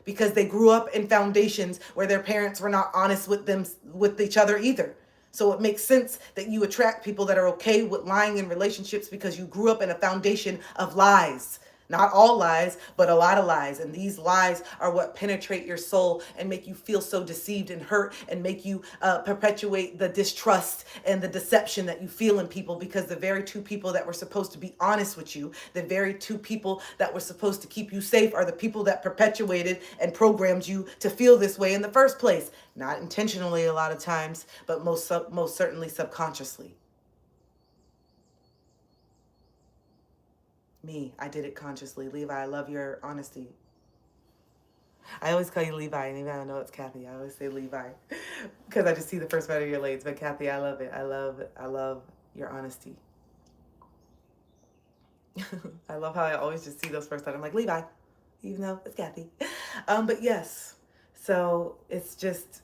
because they grew up in foundations where their parents were not honest with each other either. So it makes sense that you attract people that are okay with lying in relationships, because you grew up in a foundation of lies. Not all lies, but a lot of lies. And these lies are what penetrate your soul and make you feel so deceived and hurt, and make you perpetuate the distrust and the deception that you feel in people, because the very two people that were supposed to be honest with you, the very two people that were supposed to keep you safe, are the people that perpetuated and programmed you to feel this way in the first place. Not intentionally a lot of times, but most certainly subconsciously. Me, I did it consciously. Levi, I love your honesty. I always call you Levi, and even I know it's Kathy. I always say Levi because I just see the first part of your legs. But Kathy, I love it. I love your honesty. I love how I always just see those first letters. I'm like, Levi, even though it's Kathy. But yes, so it's just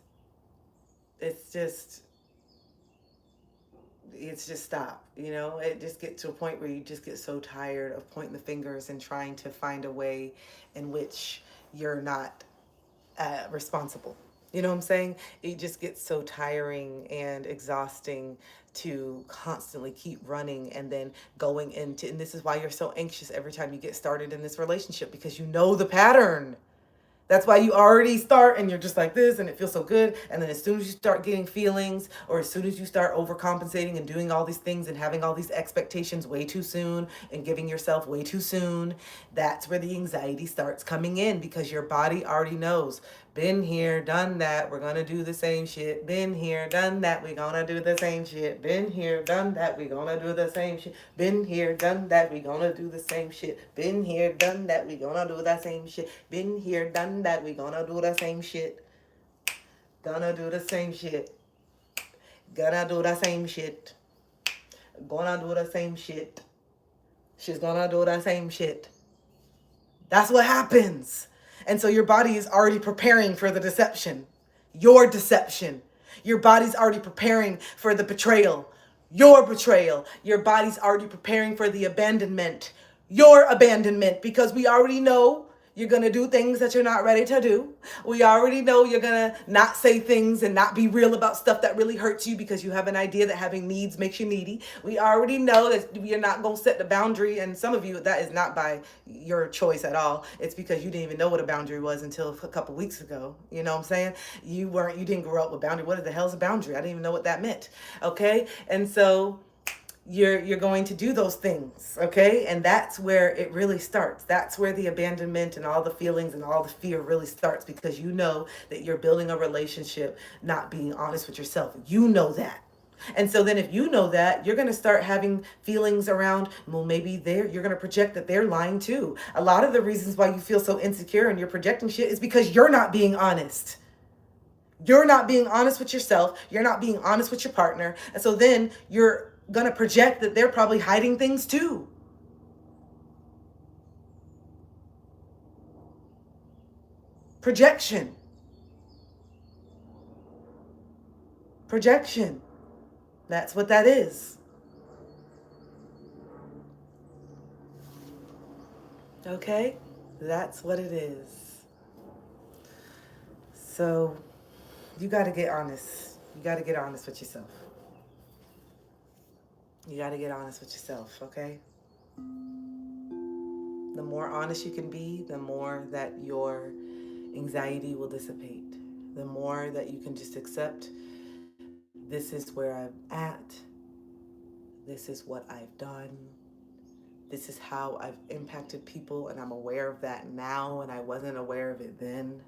stop, it just gets to a point where you just get so tired of pointing the fingers and trying to find a way in which you're not responsible. And so You know what I'm saying? It just gets so tiring and exhausting to constantly keep running and then going into, and this is why you're so anxious every time you get started in this relationship, because you know the pattern. That's why you already start and you're just like this and it feels so good. And then as soon as you start getting feelings, or as soon as you start overcompensating and doing all these things and having all these expectations way too soon and giving yourself way too soon, that's where the anxiety starts coming in, because your body already knows. Been here, done that, we're gonna do the same shit. Been here, done that, we're gonna do the same shit. Been here, done that, we're gonna do the same shit. Been here, done that, we're gonna do the same shit. Been here, done that, we're gonna do the same shit. Been here, done that, we're gonna do the same shit. Gonna do the same shit. Gonna do the same shit. Gonna do the same shit. She's gonna do the same shit. That's what happens. And so your body is already preparing for the deception, your deception. Your body's already preparing for the betrayal, your betrayal. Your body's already preparing for the abandonment, your abandonment, because we already know you're going to do things that you're not ready to do. We already know you're going to not say things and not be real about stuff that really hurts you, because you have an idea that having needs makes you needy. We already know that you're not going to set the boundary. And some of you, that is not by your choice at all. It's because you didn't even know what a boundary was until a couple weeks ago. You know what I'm saying? You didn't grow up with boundary. What the hell is a boundary? I didn't even know what that meant. Okay. And so you're going to do those things, okay? And that's where it really starts. That's where the abandonment and all the feelings and all the fear really starts, because you know that you're building a relationship not being honest with yourself. You know that. And so then if you know that, you're going to start having feelings around, well, maybe you're going to project that they're lying too. A lot of the reasons why you feel so insecure and you're projecting shit is because you're not being honest. You're not being honest with yourself. You're not being honest with your partner. And so then you're going to project that they're probably hiding things too. Projection. Projection. That's what that is. Okay? That's what it is. So you got to get honest. You got to get honest with yourself. You got to get honest with yourself, okay? The more honest you can be, the more that your anxiety will dissipate. The more that you can just accept, this is where I'm at. This is what I've done. This is how I've impacted people, and I'm aware of that now, and I wasn't aware of it then.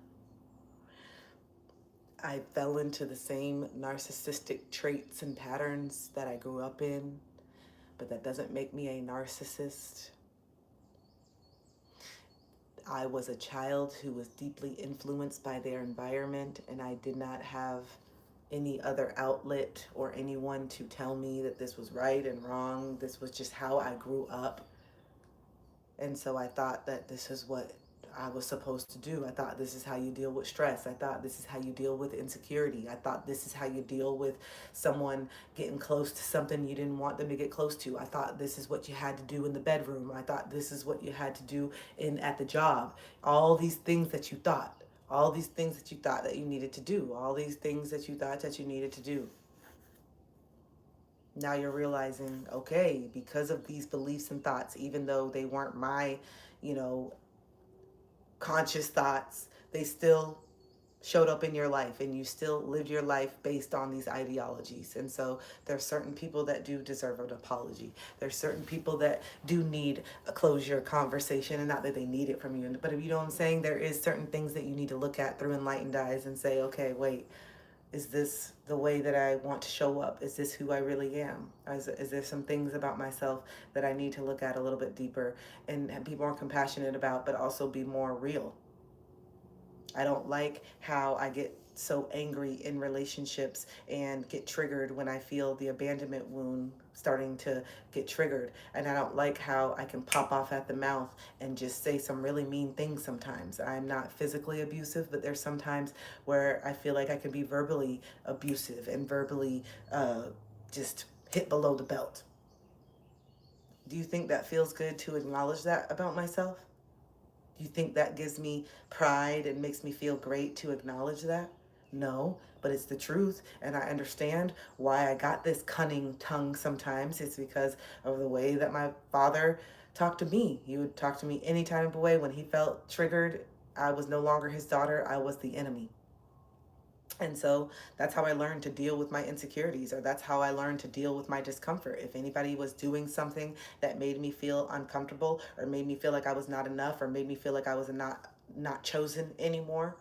I fell into the same narcissistic traits and patterns that I grew up in, but that doesn't make me a narcissist. I was a child who was deeply influenced by their environment, and I did not have any other outlet or anyone to tell me that this was right and wrong. This was just how I grew up. And so I thought that this is what I was supposed to do. I thought this is how you deal with stress. I thought this is how you deal with insecurity. I thought this is how you deal with someone getting close to something you didn't want them to get close to. I thought this is what you had to do in the bedroom. I thought this is what you had to do at the job. All these things that you thought. All these things that you thought that you needed to do. All these things that you thought that you needed to do. Now you're realizing, okay, because of these beliefs and thoughts, even though they weren't my, you know, conscious thoughts, they still showed up in your life, and you still lived your life based on these ideologies. And so there's certain people that do deserve an apology. There's certain people that do need a closure conversation, and not that they need it from you, but if you know what I'm saying, there is certain things that you need to look at through enlightened eyes and say, okay, wait, is this the way that I want to show up? Is this who I really am? Is there some things about myself that I need to look at a little bit deeper and be more compassionate about, but also be more real? I don't like how I get so angry in relationships and get triggered when I feel the abandonment wound starting to get triggered. And I don't like how I can pop off at the mouth and just say some really mean things sometimes. I'm not physically abusive, but there's sometimes where I feel like I can be verbally abusive and verbally just hit below the belt. Do you think that feels good to acknowledge that about myself? Do you think that gives me pride and makes me feel great to acknowledge that? No, but it's the truth. And I understand why I got this cunning tongue sometimes. It's because of the way that my father talked to me. He would talk to me any time of the way when he felt triggered. I was no longer his daughter, I was the enemy. And so that's how I learned to deal with my insecurities, or that's how I learned to deal with my discomfort. If anybody was doing something that made me feel uncomfortable, or made me feel like I was not enough, or made me feel like I was not chosen anymore,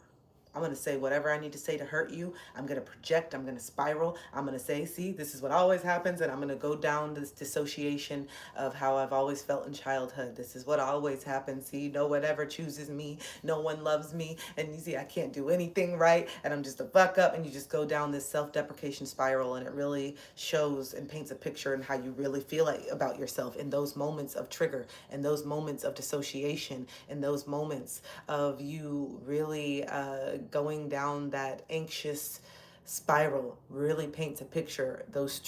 I'm going to say whatever I need to say to hurt you. I'm going to project. I'm going to spiral. I'm going to say, see, this is what always happens. And I'm going to go down this dissociation of how I've always felt in childhood. This is what always happens. See, no one ever chooses me. No one loves me. And you see, I can't do anything right. And I'm just a fuck up. And you just go down this self-deprecation spiral. And it really shows and paints a picture in how you really feel about yourself in those moments of trigger, in those moments of dissociation, in those moments of you really going down that anxious spiral. Really paints a picture. Those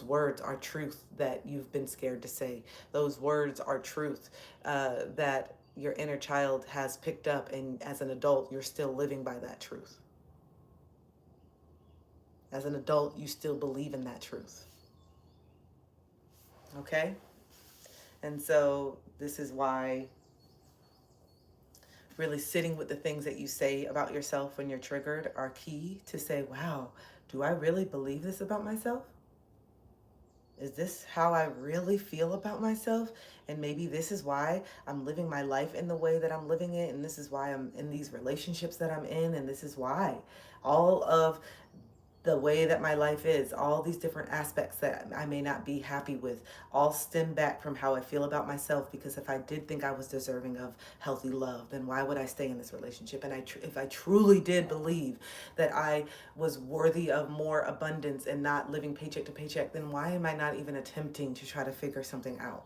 words are truth that you've been scared to say. Those words are truth that your inner child has picked up, and as an adult you're still living by that truth. As an adult you still believe in that truth. Okay? And so this is why really sitting with the things that you say about yourself when you're triggered are key to say, wow, do I really believe this about myself? Is this how I really feel about myself? And maybe this is why I'm living my life in the way that I'm living it. And this is why I'm in these relationships that I'm in. And this is why all of the way that my life is, all these different aspects that I may not be happy with, all stem back from how I feel about myself. Because if I did think I was deserving of healthy love, then why would I stay in this relationship? And if I truly did believe that I was worthy of more abundance and not living paycheck to paycheck, then why am I not even attempting to try to figure something out?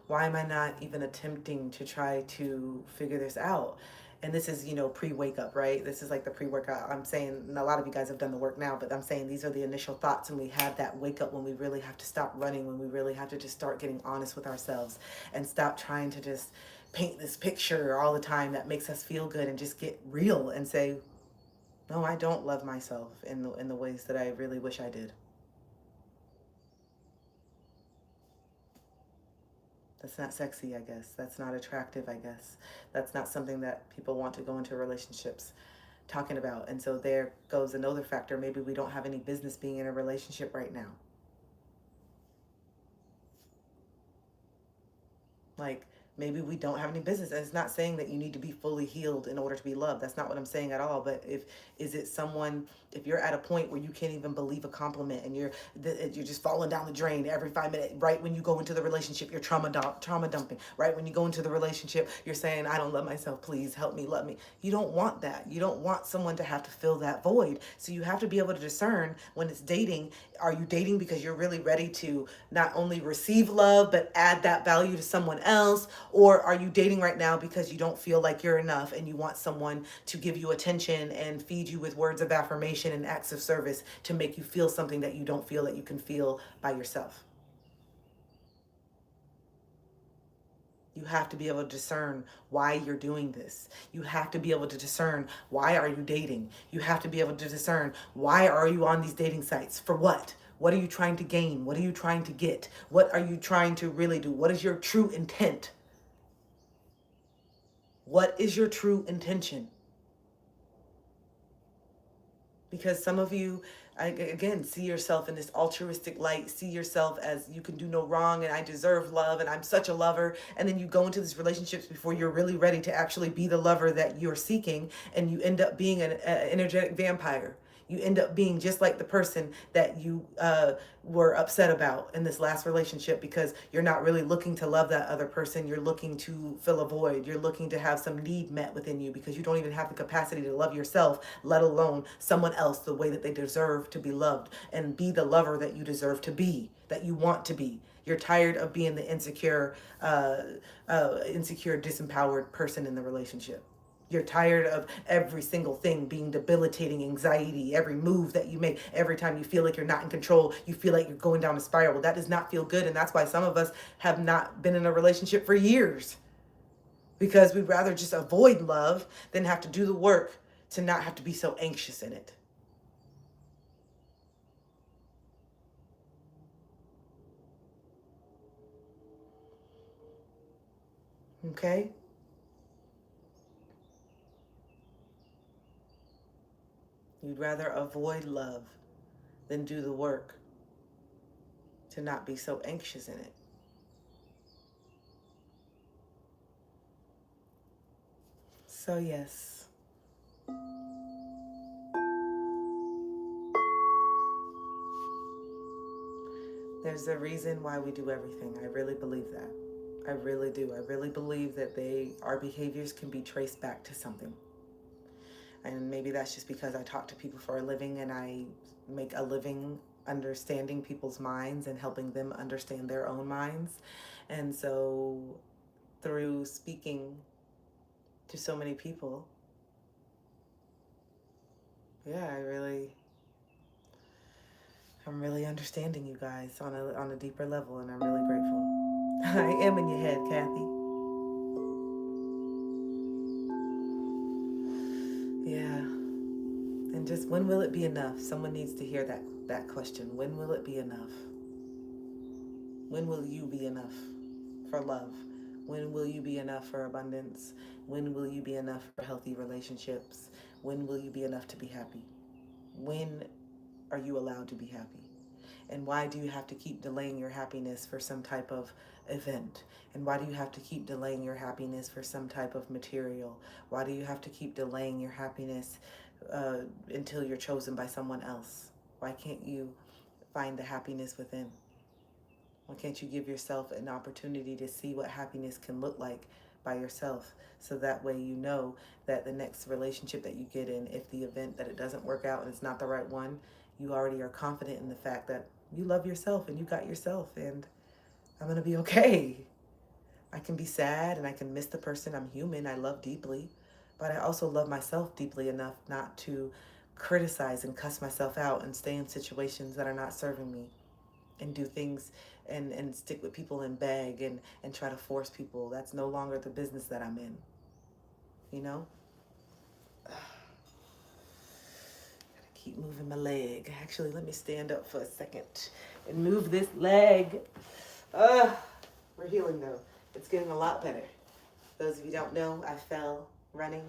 Why am I not even attempting to try to figure this out? And this is, pre-wake up, right? This is like the pre-workout. I'm saying, and a lot of you guys have done the work now, but I'm saying these are the initial thoughts, and we have that wake up when we really have to stop running, when we really have to just start getting honest with ourselves and stop trying to just paint this picture all the time that makes us feel good, and just get real and say, no, I don't love myself in the ways that I really wish I did. That's not sexy, I guess. That's not attractive, I guess. That's not something that people want to go into relationships talking about. And so there goes another factor. Maybe we don't have any business being in a relationship right now. Like, maybe we don't have any business. And it's not saying that you need to be fully healed in order to be loved. That's not what I'm saying at all. But if you're at a point where you can't even believe a compliment, and you're just falling down the drain every 5 minutes, right when you go into the relationship, you're trauma dumping. Right when you go into the relationship, you're saying, I don't love myself, please help me, love me. You don't want that. You don't want someone to have to fill that void. So you have to be able to discern when it's dating. Are you dating because you're really ready to not only receive love, but add that value to someone else? Or are you dating right now because you don't feel like you're enough, and you want someone to give you attention and feed you with words of affirmation and acts of service to make you feel something that you don't feel that you can feel by yourself? You have to be able to discern why you're doing this. You have to be able to discern why are you dating. You have to be able to discern why are you on these dating sites? For what? What are you trying to gain? What are you trying to get? What are you trying to really do? What is your true intent? What is your true intention? Because some of you, again, see yourself in this altruistic light, see yourself as you can do no wrong, and I deserve love, and I'm such a lover. And then you go into these relationships before you're really ready to actually be the lover that you're seeking, and you end up being an energetic vampire. You end up being just like the person that you were upset about in this last relationship, because you're not really looking to love that other person. You're looking to fill a void. You're looking to have some need met within you, because you don't even have the capacity to love yourself, let alone someone else the way that they deserve to be loved and be the lover that you deserve to be, that you want to be. You're tired of being the insecure, disempowered person in the relationship. You're tired of every single thing being debilitating anxiety, every move that you make, every time you feel like you're not in control, you feel like you're going down a spiral. That does not feel good. And that's why some of us have not been in a relationship for years, because we'd rather just avoid love than have to do the work to not have to be so anxious in it. Okay? You'd rather avoid love than do the work to not be so anxious in it. So, yes. There's a reason why we do everything. I really believe that. I really do. I really believe that our behaviors can be traced back to something. And maybe that's just because I talk to people for a living and I make a living understanding people's minds and helping them understand their own minds. And so through speaking to so many people, yeah, I'm really understanding you guys on a deeper level, and I'm really grateful. I am in your head, Kathy. Yeah. And just when will it be enough? Someone needs to hear that question. When will it be enough? When will you be enough for love? When will you be enough for abundance? When will you be enough for healthy relationships? When will you be enough to be happy? When are you allowed to be happy? And why do you have to keep delaying your happiness for some type of event? And why do you have to keep delaying your happiness for some type of material? Why do you have to keep delaying your happiness until you're chosen by someone else? Why can't you find the happiness within? Why can't you give yourself an opportunity to see what happiness can look like by yourself? So that way you know that the next relationship that you get in, if the event that it doesn't work out and it's not the right one, you already are confident in the fact that you love yourself and you got yourself, and I'm going to be okay. I can be sad and I can miss the person. I'm human. I love deeply. But I also love myself deeply enough not to criticize and cuss myself out and stay in situations that are not serving me and do things and stick with people and beg and try to force people. That's no longer the business that I'm in. You know? Gotta keep moving my leg. Actually, let me stand up for a second and move this leg. We're healing though. It's getting a lot better. Those of you who don't know, I fell running.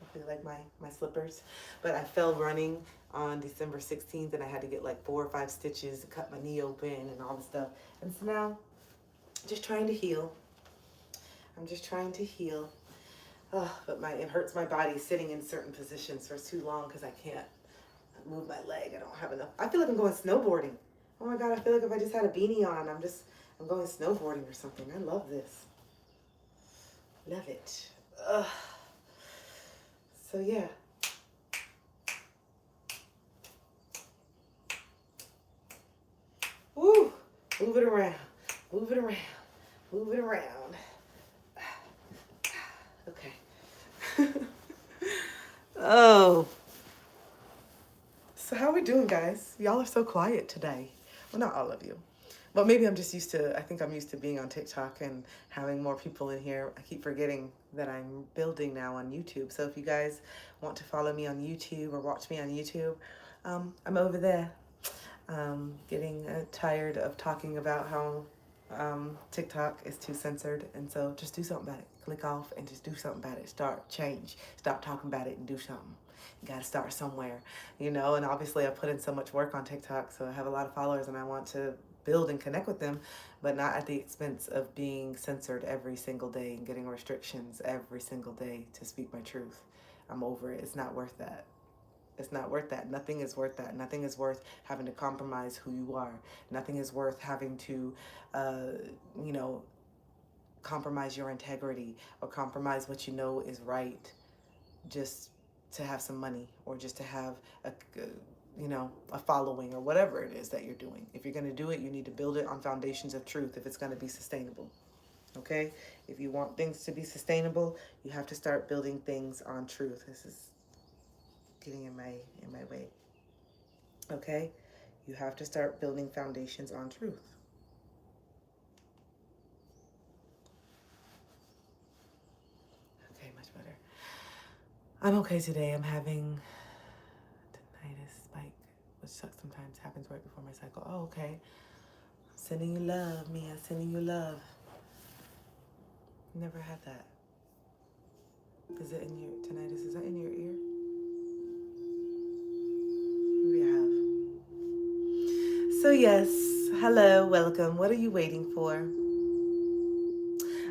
I feel like my slippers. But I fell running on December 16th and I had to get like 4 or 5 stitches to cut my knee open and all this stuff. And so now, just trying to heal. I'm just trying to heal. But it hurts my body sitting in certain positions for too long because I can't move my leg. I don't have enough. I feel like I'm going snowboarding. Oh my God, I feel like if I just had a beanie on, I'm going snowboarding or something. I love this. Love it. So yeah. Woo! Move it around. Move it around. Move it around. Okay. Oh. So how are we doing, guys? Y'all are so quiet today. Well, not all of you. But maybe I'm just I think I'm used to being on TikTok and having more people in here. I keep forgetting that I'm building now on YouTube. So if you guys want to follow me on YouTube or watch me on YouTube, I'm over there. Getting tired of talking about how TikTok is too censored. And so just do something about it. Click off and just do something about it. Change. Stop talking about it and do something. You got to start somewhere, and obviously I put in so much work on TikTok, so I have a lot of followers and I want to build and connect with them, but not at the expense of being censored every single day and getting restrictions every single day to speak my truth. I'm over it. It's not worth that. It's not worth that. Nothing is worth that. Nothing is worth having to compromise who you are. Nothing is worth having to, compromise your integrity or compromise what you know is right just to have some money or just to have a following or whatever it is that you're doing. If you're going to do it, you need to build it on foundations of truth if it's going to be sustainable. Okay? If you want things to be sustainable, you have to start building things on truth. This is getting in my way. Okay? You have to start building foundations on truth. Okay, much better. I'm okay today. I'm having tinnitus spike, which sometimes happens right before my cycle. Oh, okay. I'm sending you love, Mia. Sending you love. Never had that. Is it in your tinnitus? Is that in your ear? Maybe I have. So yes, hello, welcome. What are you waiting for?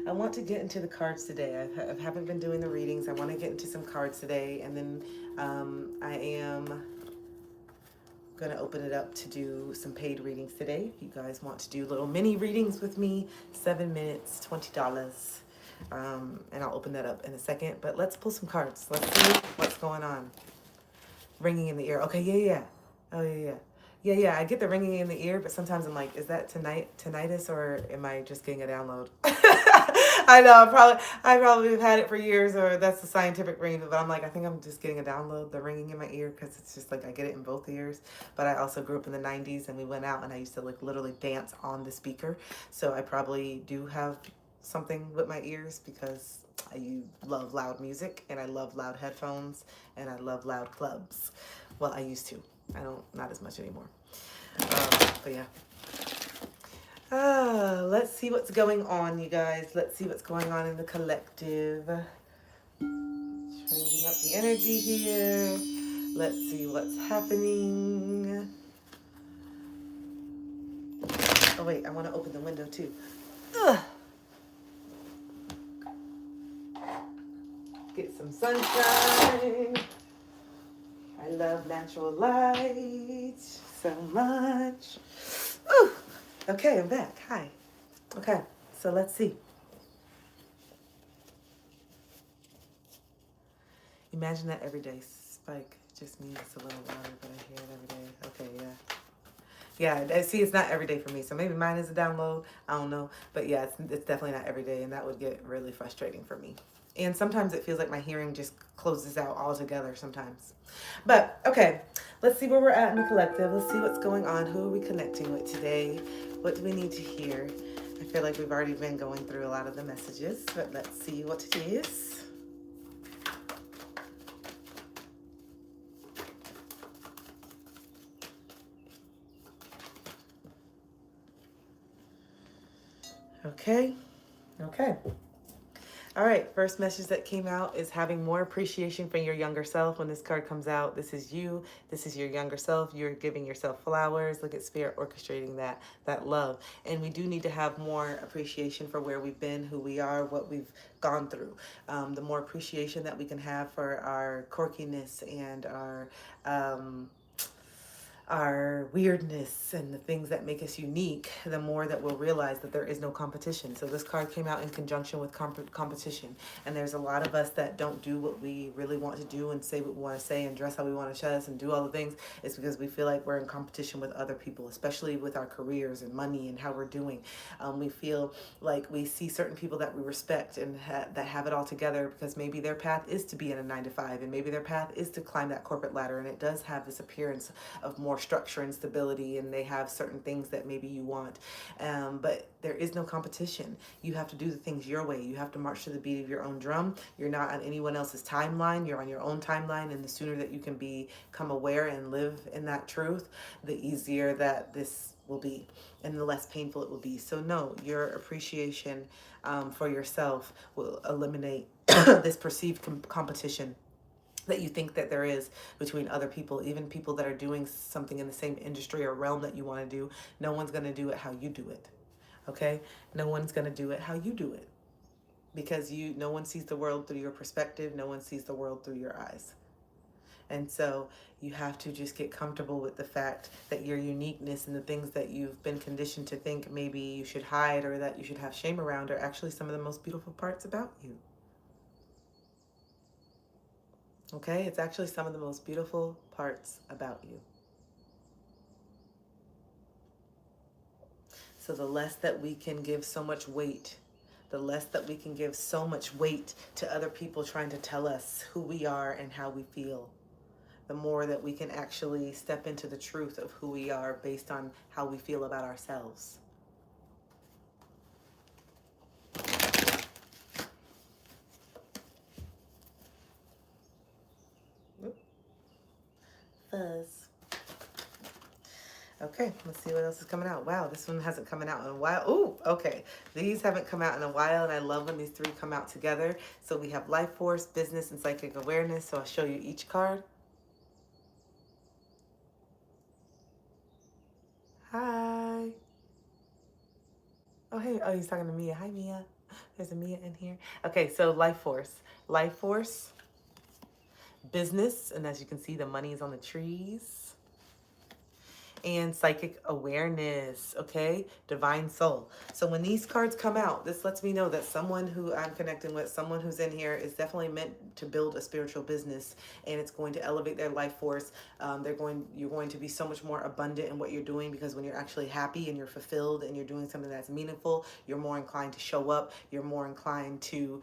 I want to get into the cards today. I haven't been doing the readings. I want to get into some cards today, and then I am going to open it up to do some paid readings today. If you guys want to do little mini readings with me, 7 minutes, $20. And I'll open that up in a second. But let's pull some cards. Let's see what's going on. Ringing in the ear. Okay, yeah. Oh, yeah. Yeah, I get the ringing in the ear, but sometimes I'm like, is that tinnitus or am I just getting a download? I know, I probably have had it for years, or that's the scientific ring, but I'm like, I think I'm just getting a download, the ringing in my ear, because it's just like I get it in both ears. But I also grew up in the 90s, and we went out, and I used to like literally dance on the speaker, so I probably do have something with my ears because I love loud music, and I love loud headphones, and I love loud clubs. Well, I used to. I don't, not as much anymore. But yeah. Let's see what's going on, you guys. Let's see what's going on in the collective. Changing up the energy here. Let's see what's happening. Oh wait, I want to open the window too. Ugh. Get some sunshine. I love natural light so much. Ooh. Okay, I'm back. Hi. Okay, so let's see. Imagine that every day. Spike just needs a little water, but I hear it every day. Okay, yeah. Yeah, see, it's not every day for me, so maybe mine is a download. I don't know. But yeah, it's definitely not every day, and that would get really frustrating for me. And sometimes it feels like my hearing just closes out altogether sometimes. But, okay, let's see where we're at in the collective. Let's see what's going on. Who are we connecting with today? What do we need to hear? I feel like we've already been going through a lot of the messages, but let's see what it is. Okay. All right, first message that came out is having more appreciation for your younger self. When this card comes out, this is you. This is your younger self. You're giving yourself flowers. Look at Spirit orchestrating that love. And we do need to have more appreciation for where we've been, who we are, what we've gone through. The more appreciation that we can have for our quirkiness and our weirdness and the things that make us unique, the more that we'll realize that there is no competition. So this card came out in conjunction with competition. And there's a lot of us that don't do what we really want to do and say what we want to say and dress how we want to dress and do all the things. It's because we feel like we're in competition with other people, especially with our careers and money and how we're doing. We feel like we see certain people that we respect and that have it all together because maybe their path is to be in a 9-to-5 and maybe their path is to climb that corporate ladder, and it does have this appearance of more structure and stability, and they have certain things that maybe you want, but there is no competition. You have to do the things your way. You have to march to the beat of your own drum. You're not on anyone else's timeline. You're on your own timeline, and the sooner that you can become aware and live in that truth, the easier that this will be and the less painful it will be. So no, your appreciation for yourself will eliminate this perceived competition that you think that there is between other people, even people that are doing something in the same industry or realm that you want to do. No one's going to do it how you do it. Okay? No one's going to do it how you do it. Because no one sees the world through your perspective. No one sees the world through your eyes. And so you have to just get comfortable with the fact that your uniqueness and the things that you've been conditioned to think maybe you should hide or that you should have shame around are actually some of the most beautiful parts about you. Okay, it's actually some of the most beautiful parts about you. So the less that we can give so much weight, the less that we can give so much weight to other people trying to tell us who we are and how we feel, the more that we can actually step into the truth of who we are based on how we feel about ourselves. fuzz. Okay, let's see what else is coming out. Wow, this one hasn't come out in a while. Ooh, okay. These haven't come out in a while, and I love when these three come out together. So we have Life Force, Business, and Psychic Awareness. So I'll show you each card. Hi. Oh, hey. Oh, he's talking to Mia. Hi, Mia. There's a Mia in here. Okay, so Life Force. Life Force, Business, and as you can see, the money is on the trees. And Psychic Awareness, okay? Divine Soul. So when these cards come out, this lets me know that someone who I'm connecting with, someone who's in here, is definitely meant to build a spiritual business, and it's going to elevate their life force. You're going to be so much more abundant in what you're doing, because when you're actually happy and you're fulfilled and you're doing something that's meaningful, you're more inclined to show up. You're more inclined to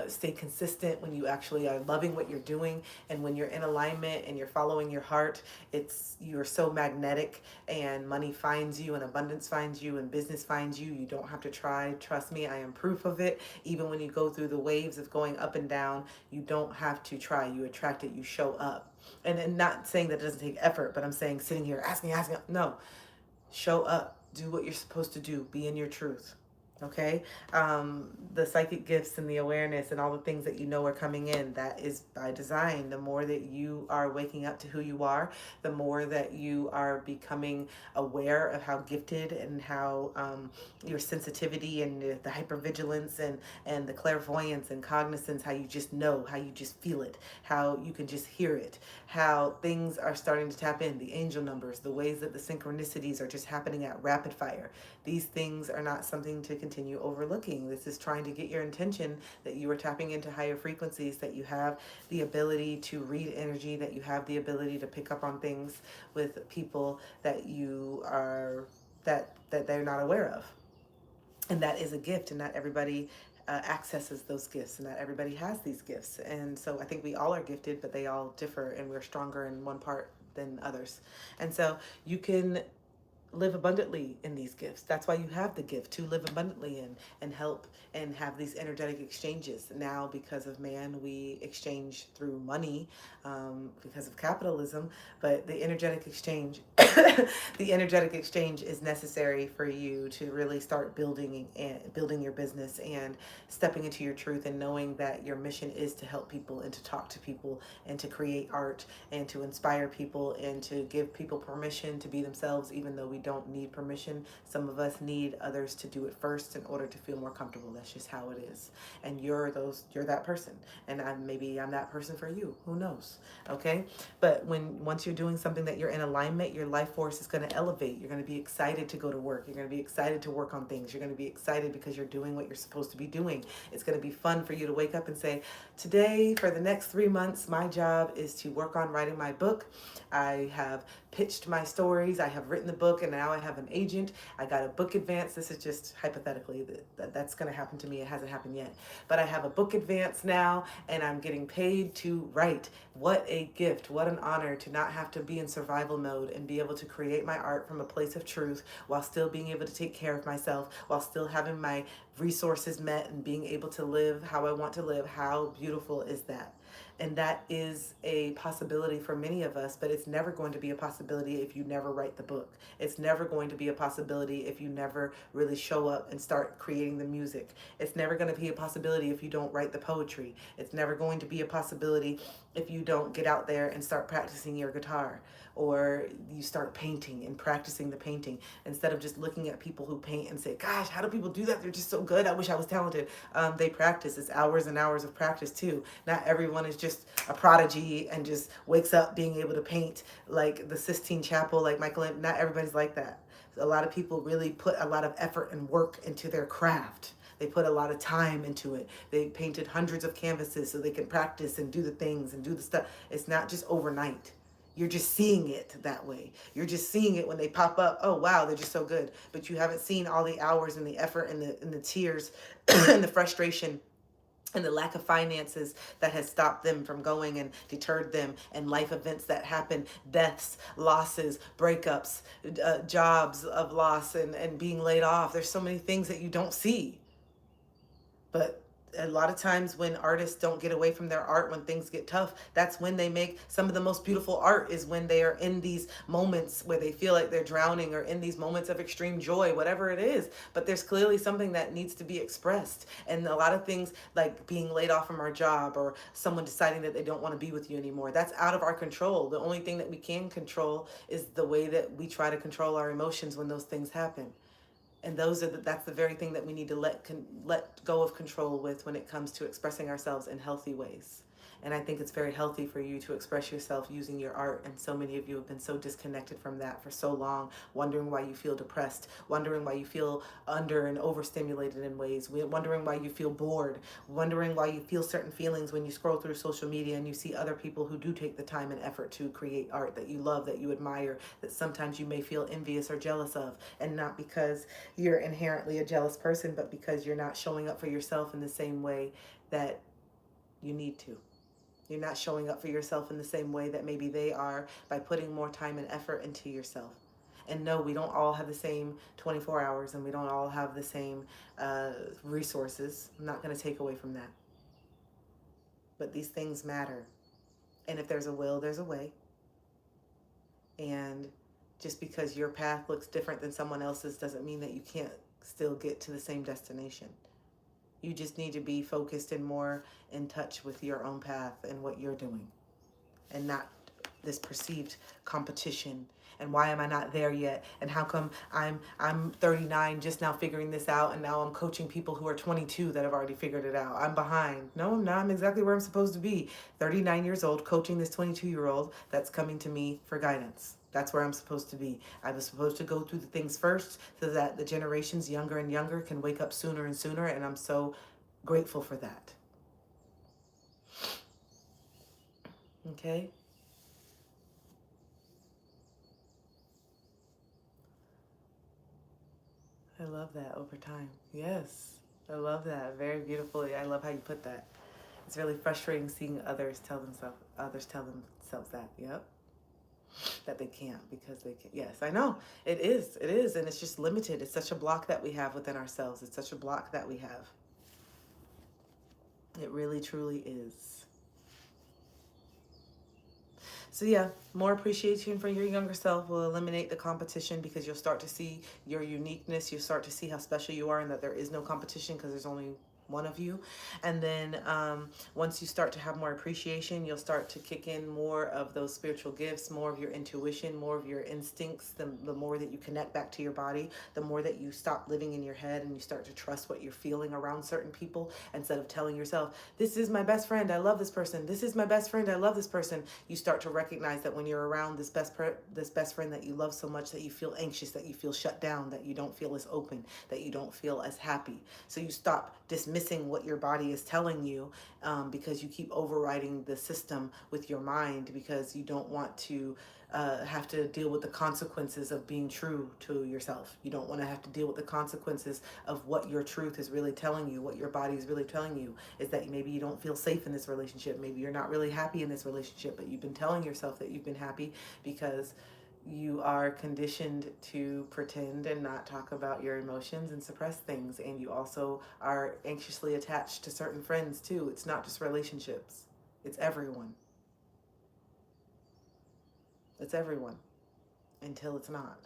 stay consistent when you actually are loving what you're doing. And when you're in alignment and you're following your heart, you're so magnetic, and money finds you, and abundance finds you, and business finds you. You don't have to try. Trust me, I am proof of it. Even when you go through the waves of going up and down, you don't have to try. You attract it. You show up. And not saying that it doesn't take effort, but I'm saying sitting here asking. No, show up. Do what you're supposed to do. Be in your truth. Okay, the psychic gifts and the awareness and all the things that you know are coming in, that is by design. The more that you are waking up to who you are, the more that you are becoming aware of how gifted and how your sensitivity and the hypervigilance and the clairvoyance and cognizance, how you just know, how you just feel it, how you can just hear it, how things are starting to tap in, the angel numbers, the ways that the synchronicities are just happening at rapid fire. These things are not something to continue overlooking. This is trying to get your attention, that you are tapping into higher frequencies, that you have the ability to read energy, that you have the ability to pick up on things with people that you are, that they're not aware of. And that is a gift, and not everybody accesses those gifts, and not everybody has these gifts. And so I think we all are gifted, but they all differ, and we're stronger in one part than others. And so you can live abundantly in these gifts. That's why you have the gift, to live abundantly in and help and have these energetic exchanges. Now, because of man, we exchange through money, because of capitalism, but the energetic exchange, the energetic exchange is necessary for you to really start building your business and stepping into your truth, and knowing that your mission is to help people and to talk to people and to create art and to inspire people and to give people permission to be themselves, even though we don't need permission. Some of us need others to do it first in order to feel more comfortable. That's just how it is. And you're that person. And maybe I'm that person for you. Who knows? Okay? But once you're doing something that you're in alignment, your life force is going to elevate. You're going to be excited to go to work. You're going to be excited to work on things. You're going to be excited because you're doing what you're supposed to be doing. It's going to be fun for you to wake up and say, today, for the next 3 months, my job is to work on writing my book. I have pitched my stories. I have written the book, and now I have an agent. I got a book advance. This is just hypothetically that's going to happen to me. It hasn't happened yet, but I have a book advance now, and I'm getting paid to write. What a gift. What an honor to not have to be in survival mode and be able to create my art from a place of truth, while still being able to take care of myself, while still having my resources met and being able to live how I want to live. How beautiful is that? And that is a possibility for many of us, but it's never going to be a possibility if you never write the book. It's never going to be a possibility if you never really show up and start creating the music. It's never going to be a possibility if you don't write the poetry. It's never going to be a possibility if you don't get out there and start practicing your guitar, or you start painting and practicing the painting, instead of just looking at people who paint and say, gosh, how do people do that? They're just so good. I wish I was talented. They practice. It's hours and hours of practice too. Not everyone is just a prodigy and just wakes up being able to paint like the Sistine Chapel, like Michelangelo. Not everybody's like that. A lot of people really put a lot of effort and work into their craft. They put a lot of time into it. They painted hundreds of canvases so they can practice and do the things and do the stuff. It's not just overnight. You're just seeing it that way. You're just seeing it when they pop up. Oh, wow, they're just so good. But you haven't seen all the hours and the effort and the tears and the frustration and the lack of finances that has stopped them from going and deterred them, and life events that happen, deaths, losses, breakups, jobs of loss, and being laid off. There's so many things that you don't see. But a lot of times when artists don't get away from their art, when things get tough, that's when they make some of the most beautiful art, is when they are in these moments where they feel like they're drowning, or in these moments of extreme joy, whatever it is. But there's clearly something that needs to be expressed. And a lot of things, like being laid off from our job, or someone deciding that they don't want to be with you anymore, that's out of our control. The only thing that we can control is the way that we try to control our emotions when those things happen. And that's the very thing that we need to let go of control with, when it comes to expressing ourselves in healthy ways. And I think it's very healthy for you to express yourself using your art. And so many of you have been so disconnected from that for so long, wondering why you feel depressed, wondering why you feel under and overstimulated in ways, wondering why you feel bored, wondering why you feel certain feelings when you scroll through social media and you see other people who do take the time and effort to create art that you love, that you admire, that sometimes you may feel envious or jealous of. And not because you're inherently a jealous person, but because you're not showing up for yourself in the same way that you need to. You're not showing up for yourself in the same way that maybe they are, by putting more time and effort into yourself. And no, we don't all have the same 24 hours, and we don't all have the same resources. I'm not going to take away from that. But these things matter. And if there's a will, there's a way. And just because your path looks different than someone else's doesn't mean that you can't still get to the same destination. You just need to be focused and more in touch with your own path and what you're doing, and not this perceived competition. And why am I not there yet? And how come I'm 39 just now figuring this out, and now I'm coaching people who are 22 that have already figured it out? I'm behind. No, I'm not. I'm exactly where I'm supposed to be. 39 years old, coaching this 22-year-old that's coming to me for guidance. That's where I'm supposed to be. I was supposed to go through the things first, so that the generations younger and younger can wake up sooner and sooner, and I'm so grateful for that. Okay? I love that, over time. Yes, I love that. Very beautifully. I love how you put that. It's really frustrating seeing others tell themselves that. Yep. That they can't because they can't. Yes, I know. It is. It is. And it's just limited. It's such a block that we have within ourselves. It's such a block that we have. It really, truly is. So yeah, more appreciation for your younger self will eliminate the competition, because you'll start to see your uniqueness. You'll start to see how special you are, and that there is no competition, because there's only one of you. And then once you start to have more appreciation, you'll start to kick in more of those spiritual gifts, more of your intuition, more of your instincts. The more that you connect back to your body, the more that you stop living in your head, and you start to trust what you're feeling around certain people, instead of telling yourself, this is my best friend, I love this person, this is my best friend, I love this person. You start to recognize that when you're around this best friend that you love so much, that you feel anxious, that you feel shut down, that you don't feel as open, that you don't feel as happy. So you stop dismissing what your body is telling you, because you keep overriding the system with your mind, because you don't want to have to deal with the consequences of being true to yourself. You don't want to have to deal with the consequences of what your truth is really telling you. What your body is really telling you is that maybe you don't feel safe in this relationship. Maybe you're not really happy in this relationship, but you've been telling yourself that you've been happy, because you are conditioned to pretend and not talk about your emotions and suppress things. And you also are anxiously attached to certain friends too. It's not just relationships. It's everyone. It's everyone. Until it's not.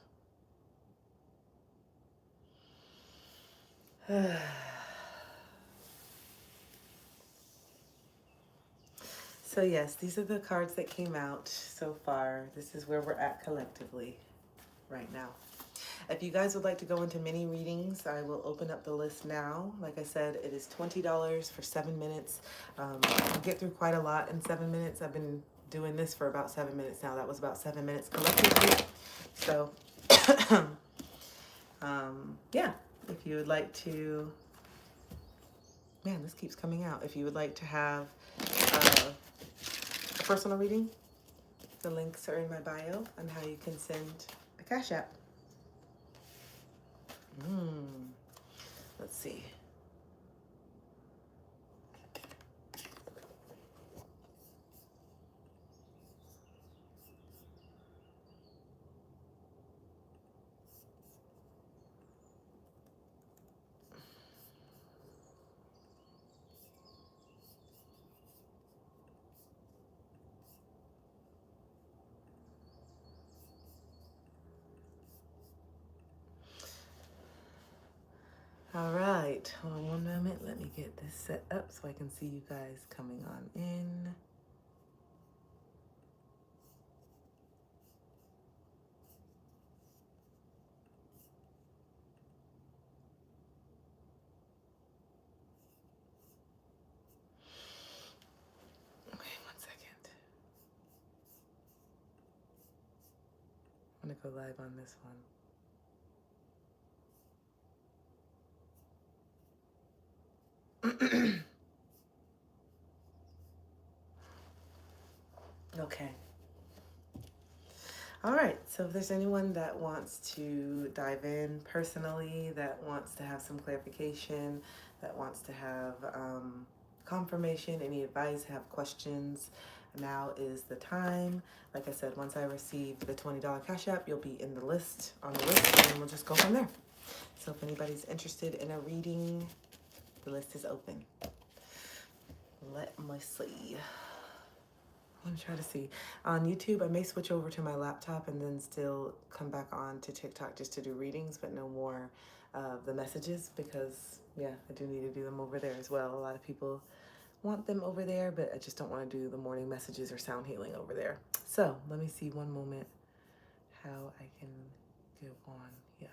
So yes, these are the cards that came out so far. This is where we're at collectively right now. If you guys would like to go into mini readings, I will open up the list now. Like I said, it is $20 for 7 minutes. You can get through quite a lot in 7 minutes. I've been doing this for about 7 minutes now. That was about 7 minutes collectively. So, yeah, if you would like to, man, this keeps coming out. If you would like to have a personal reading, the links are in my bio on how you can send a Cash App. Let's see. Hold on one moment. Let me get this set up so I can see you guys coming on in. Okay, 1 second. I'm gonna go live on this one. Okay. All right, so if there's anyone that wants to dive in personally, that wants to have some clarification, that wants to have confirmation, any advice, have questions, now is the time. Like I said, once I receive the $20 Cash App, you'll be in the list, on the list, and we'll just go from there. So if anybody's interested in a reading, the list is open. Let me see. I'm gonna try to see. On YouTube, I may switch over to my laptop and then still come back on to TikTok just to do readings, but no more of the messages because, yeah, I do need to do them over there as well. A lot of people want them over there, but I just don't want to do the morning messages or sound healing over there. So let me see one moment how I can go on. Yeah.